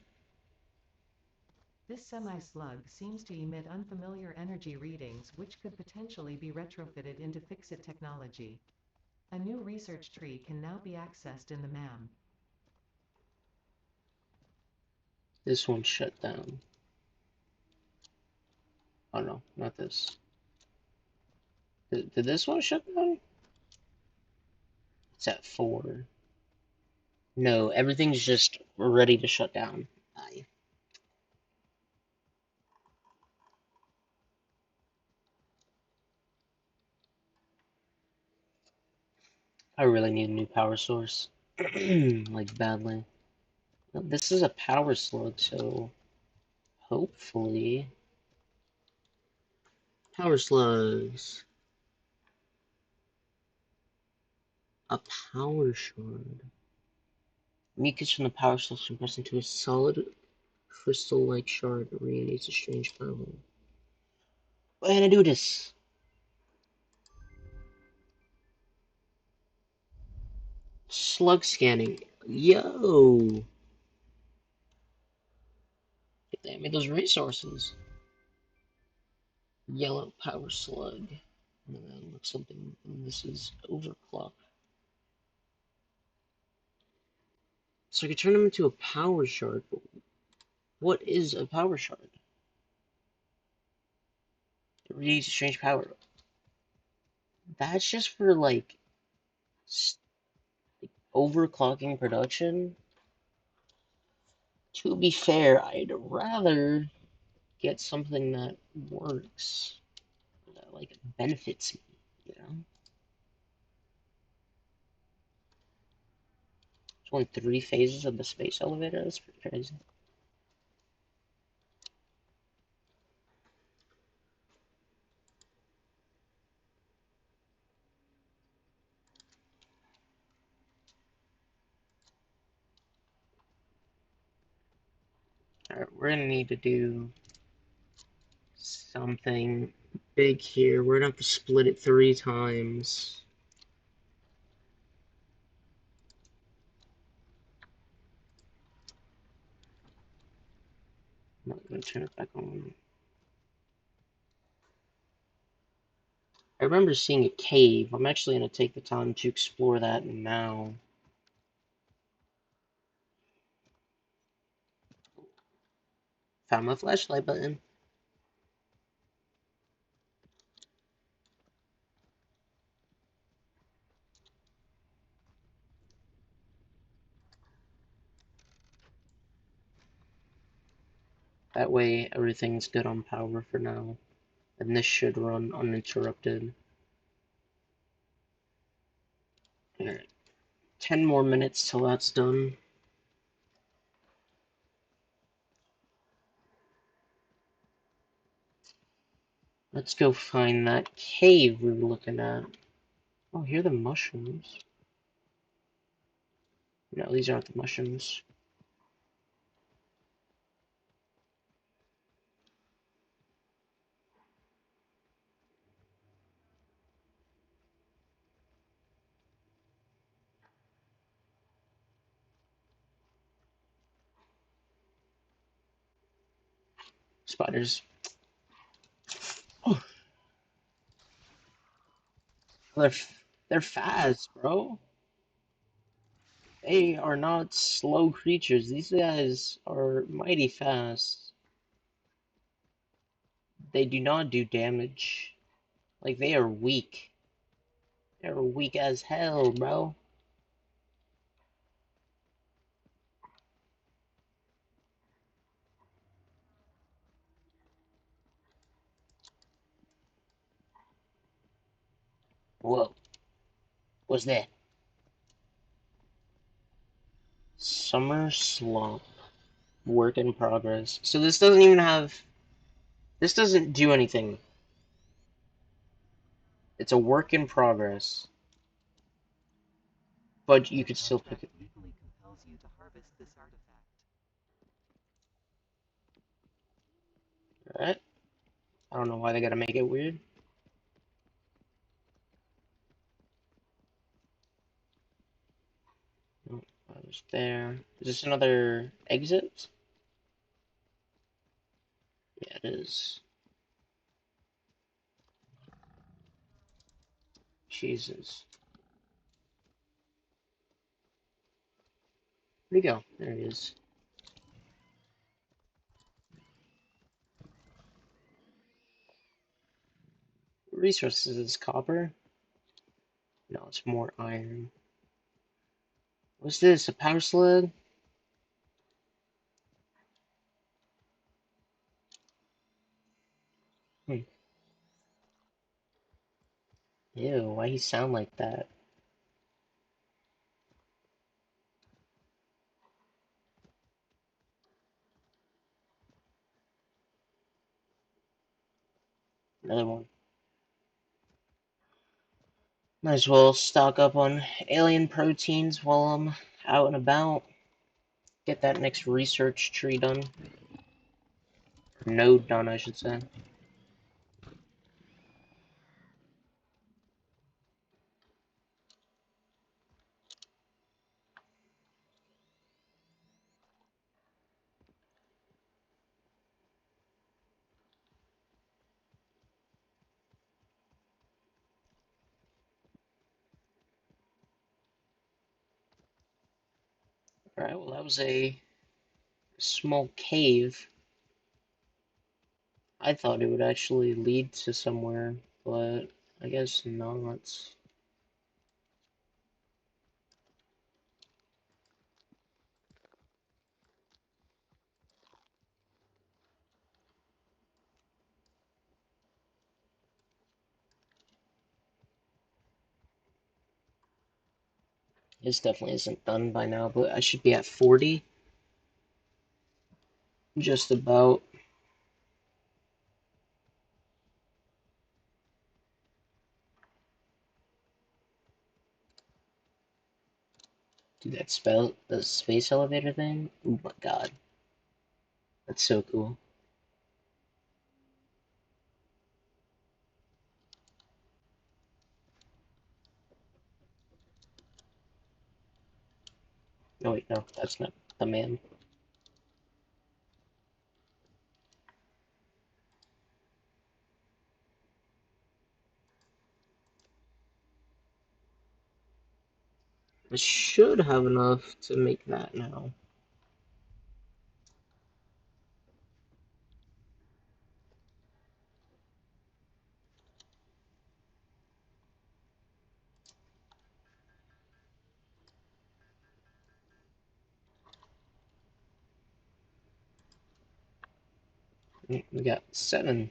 Speaker 3: This semi-slug seems to emit unfamiliar energy readings which could potentially be retrofitted into Fixit technology. A new research tree can now be accessed in the MAM.
Speaker 2: This one's shut down. Oh no, not this. Did this one shut down? It's at 4. No, everything's just ready to shut down. I really need a new power source. Like, badly. This is a power slug, so hopefully. Power slugs. A power shard. Mucus from the power slug compressed into a solid crystal-like shard that radiates a strange power. Why can I do this? Slug scanning. Yo! Damn me those resources. Yellow power slug. And then looks something. And this is overclock. So I could turn them into a power shard. But what is a power shard? It radiates a strange power. That's just for like overclocking production. To be fair, I'd rather get something that works, that like benefits me, you know? There's only 3 phases of the space elevator, that's pretty crazy. Alright, we're gonna need to do something big here. We're gonna have to split it 3 times. I'm not gonna turn it back on. I remember seeing a cave. I'm actually gonna take the time to explore that now. Found my flashlight button. That way everything's good on power for now. And this should run uninterrupted. Alright. 10 more minutes till that's done. Let's go find that cave we were looking at. Oh, here are the mushrooms. No, these aren't the mushrooms. Spiders. Oh, they're they're fast, bro. They are not slow creatures. These guys are mighty fast. They do not do damage. Like, they are weak. They're weak as hell, bro. Whoa. What's that? Summer Slump. Work in progress. So this doesn't even have... This doesn't do anything. It's a work in progress. But you could still pick it.
Speaker 3: Legally compels you to harvest this artifact.
Speaker 2: Alright. I don't know why they gotta make it weird. Oh, I was there. Is this another exit? Yeah, it is. Jesus. Where'd he go? There he is. resources is copper? No, it's more iron. What's this? A power sled? Hmm. Ew, why he sound like that? Another one. Might as well stock up on alien proteins while I'm out and about. Get that next research tree done. Node done, I should say. Alright, well, that was a small cave. I thought it would actually lead to somewhere, but I guess not. This definitely isn't done by now, but I should be at 40. Just about. Dude, that spell, the space elevator thing? Oh my god. That's so cool. Oh wait, no, that's not the man. I should have enough to make that now. We got 7.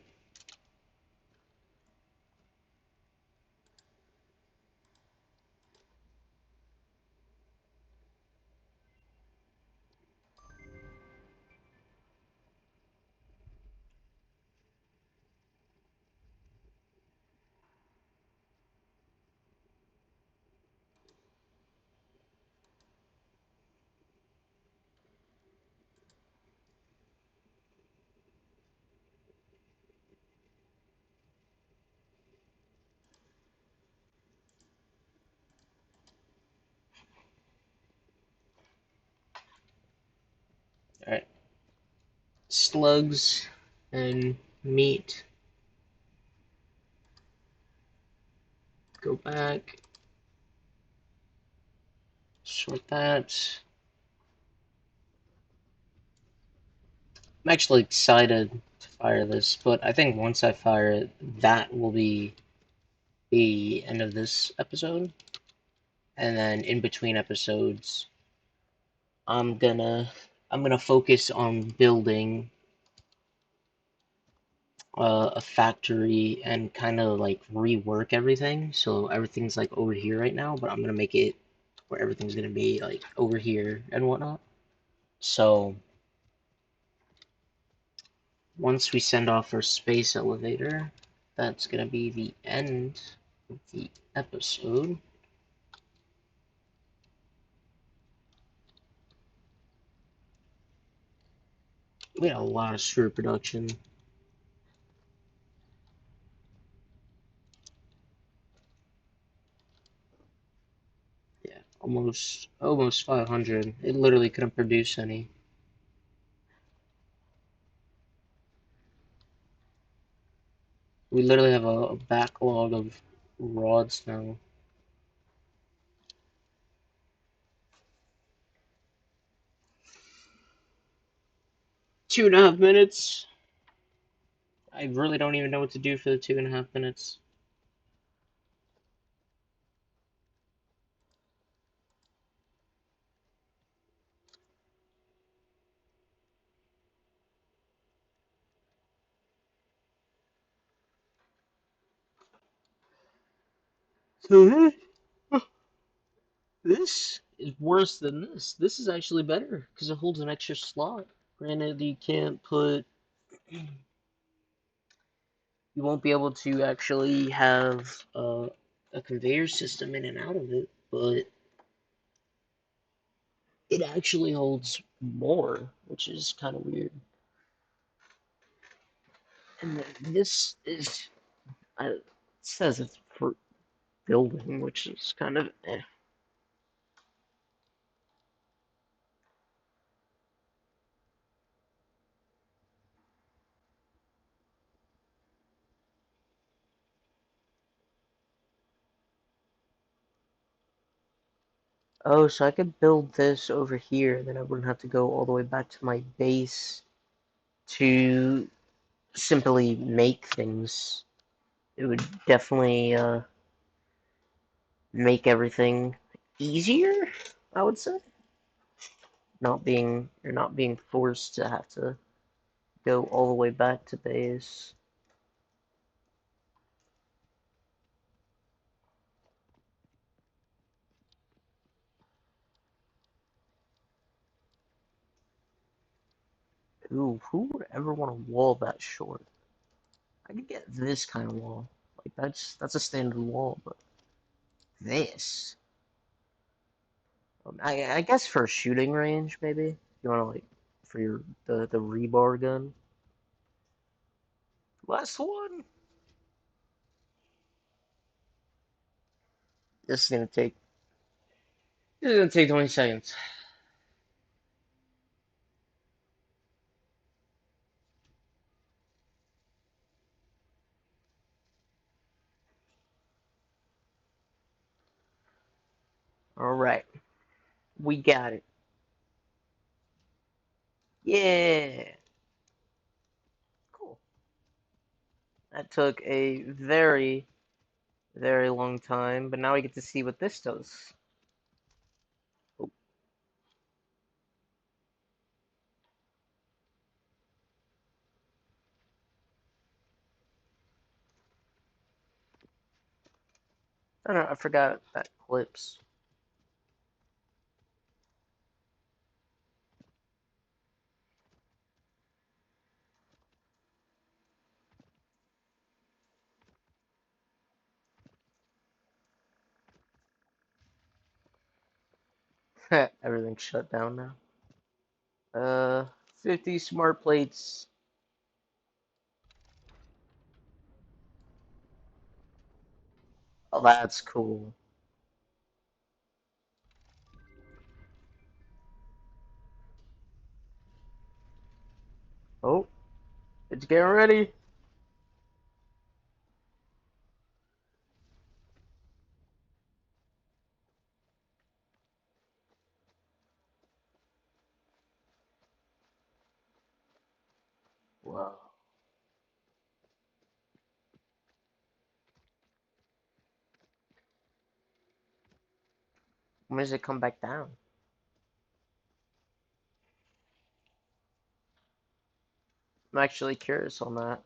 Speaker 2: Alright. Slugs and meat. Go back. Sort that. I'm actually excited to fire this, but I think once I fire it, that will be the end of this episode. And then in between episodes, I'm gonna focus on building a factory and kind of like rework everything. So everything's like over here right now, but I'm gonna make it where everything's gonna be like over here and whatnot. So once we send off our space elevator, that's gonna be the end of the episode. We had a lot of screw production. Yeah, almost 500. It literally couldn't produce any. We literally have a backlog of rods now. 2.5 minutes. I really don't even know what to do for the 2.5 minutes. So this is worse than this. This is actually better because it holds an extra slot. Granted, you can't put. You won't be able to actually have a conveyor system in and out of it, but it actually holds more, which is kind of weird. And then this is, it says it's for building, which is kind of eh. Oh, so I could build this over here, then I wouldn't have to go all the way back to my base to simply make things. It would definitely make everything easier, I would say. You're not being forced to have to go all the way back to base. Ooh, who would ever want a wall that short? I could get this kind of wall. Like that's a standard wall, but this. I guess for a shooting range, maybe. You want to like for your the rebar gun. Last one. This is gonna take. This is gonna take 20 seconds. All right, we got it. Yeah. Cool. That took a very, very long time, but now we get to see what this does. Oh, I don't know, I forgot that clips. Everything's shut down now. 50 smart plates. Oh, that's cool. Oh, it's getting ready. Whoa. When does it come back down? I'm actually curious on that.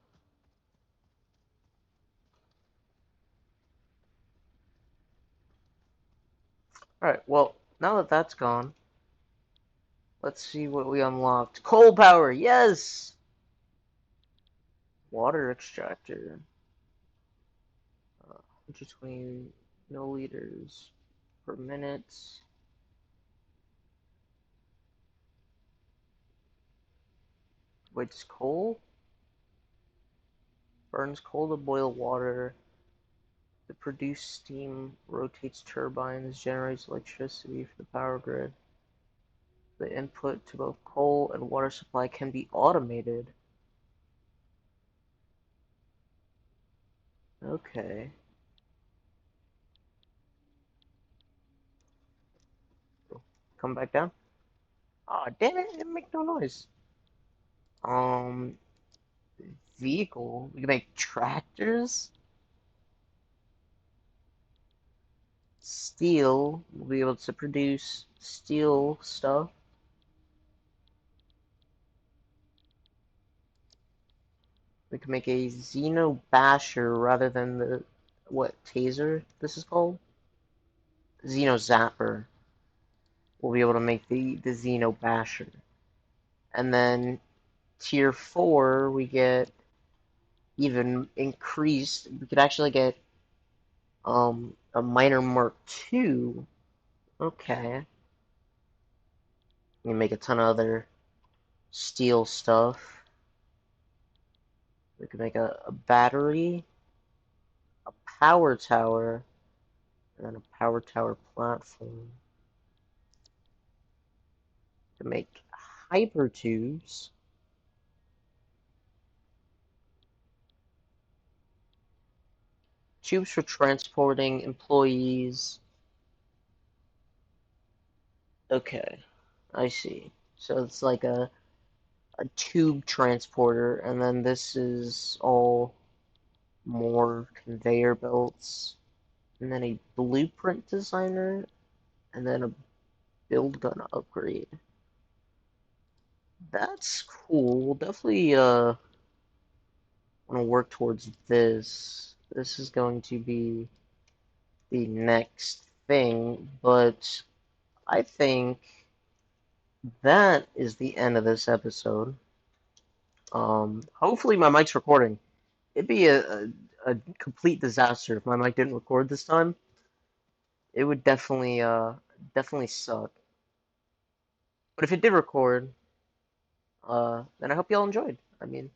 Speaker 2: Alright, well, now that that's gone, let's see what we unlocked. Coal power, yes! Water extractor. 120 milliliters per minute. Wait, it's coal? Burns coal to boil water. To produce steam, rotates turbines, generates electricity for the power grid. The input to both coal and water supply can be automated. Okay. Come back down. Aw, oh, damn it, it didn't make no noise. Um, vehicle. We can make tractors. Steel. We'll be able to produce steel stuff. We can make a Xeno Basher rather than the what taser this is called? Xeno Zapper. We'll be able to make the Xeno Basher. And then tier 4, we get even increased. We could actually get a Miner Mark II. Okay. We can make a ton of other steel stuff. We could make a battery, a power tower, and then a power tower platform. To make hyper tubes. Tubes for transporting employees. Okay, I see. So it's like a tube transporter, and then this is all more conveyor belts, and then a blueprint designer, and then a build gun upgrade. That's cool. We'll definitely want to work towards this. This is going to be the next thing, but I think that is the end of this episode. Hopefully my mic's recording. It'd be a complete disaster if my mic didn't record this time. It would definitely suck. But if it did record, then I hope y'all enjoyed. I mean,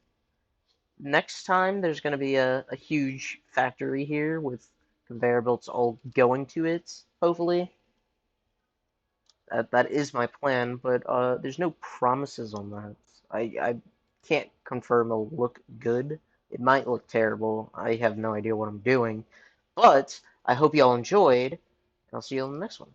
Speaker 2: next time there's gonna be a huge factory here with conveyor belts all going to it, hopefully. That is my plan, but there's no promises on that. I can't confirm it'll look good. It might look terrible. I have no idea what I'm doing. But I hope y'all enjoyed, and I'll see you on the next one.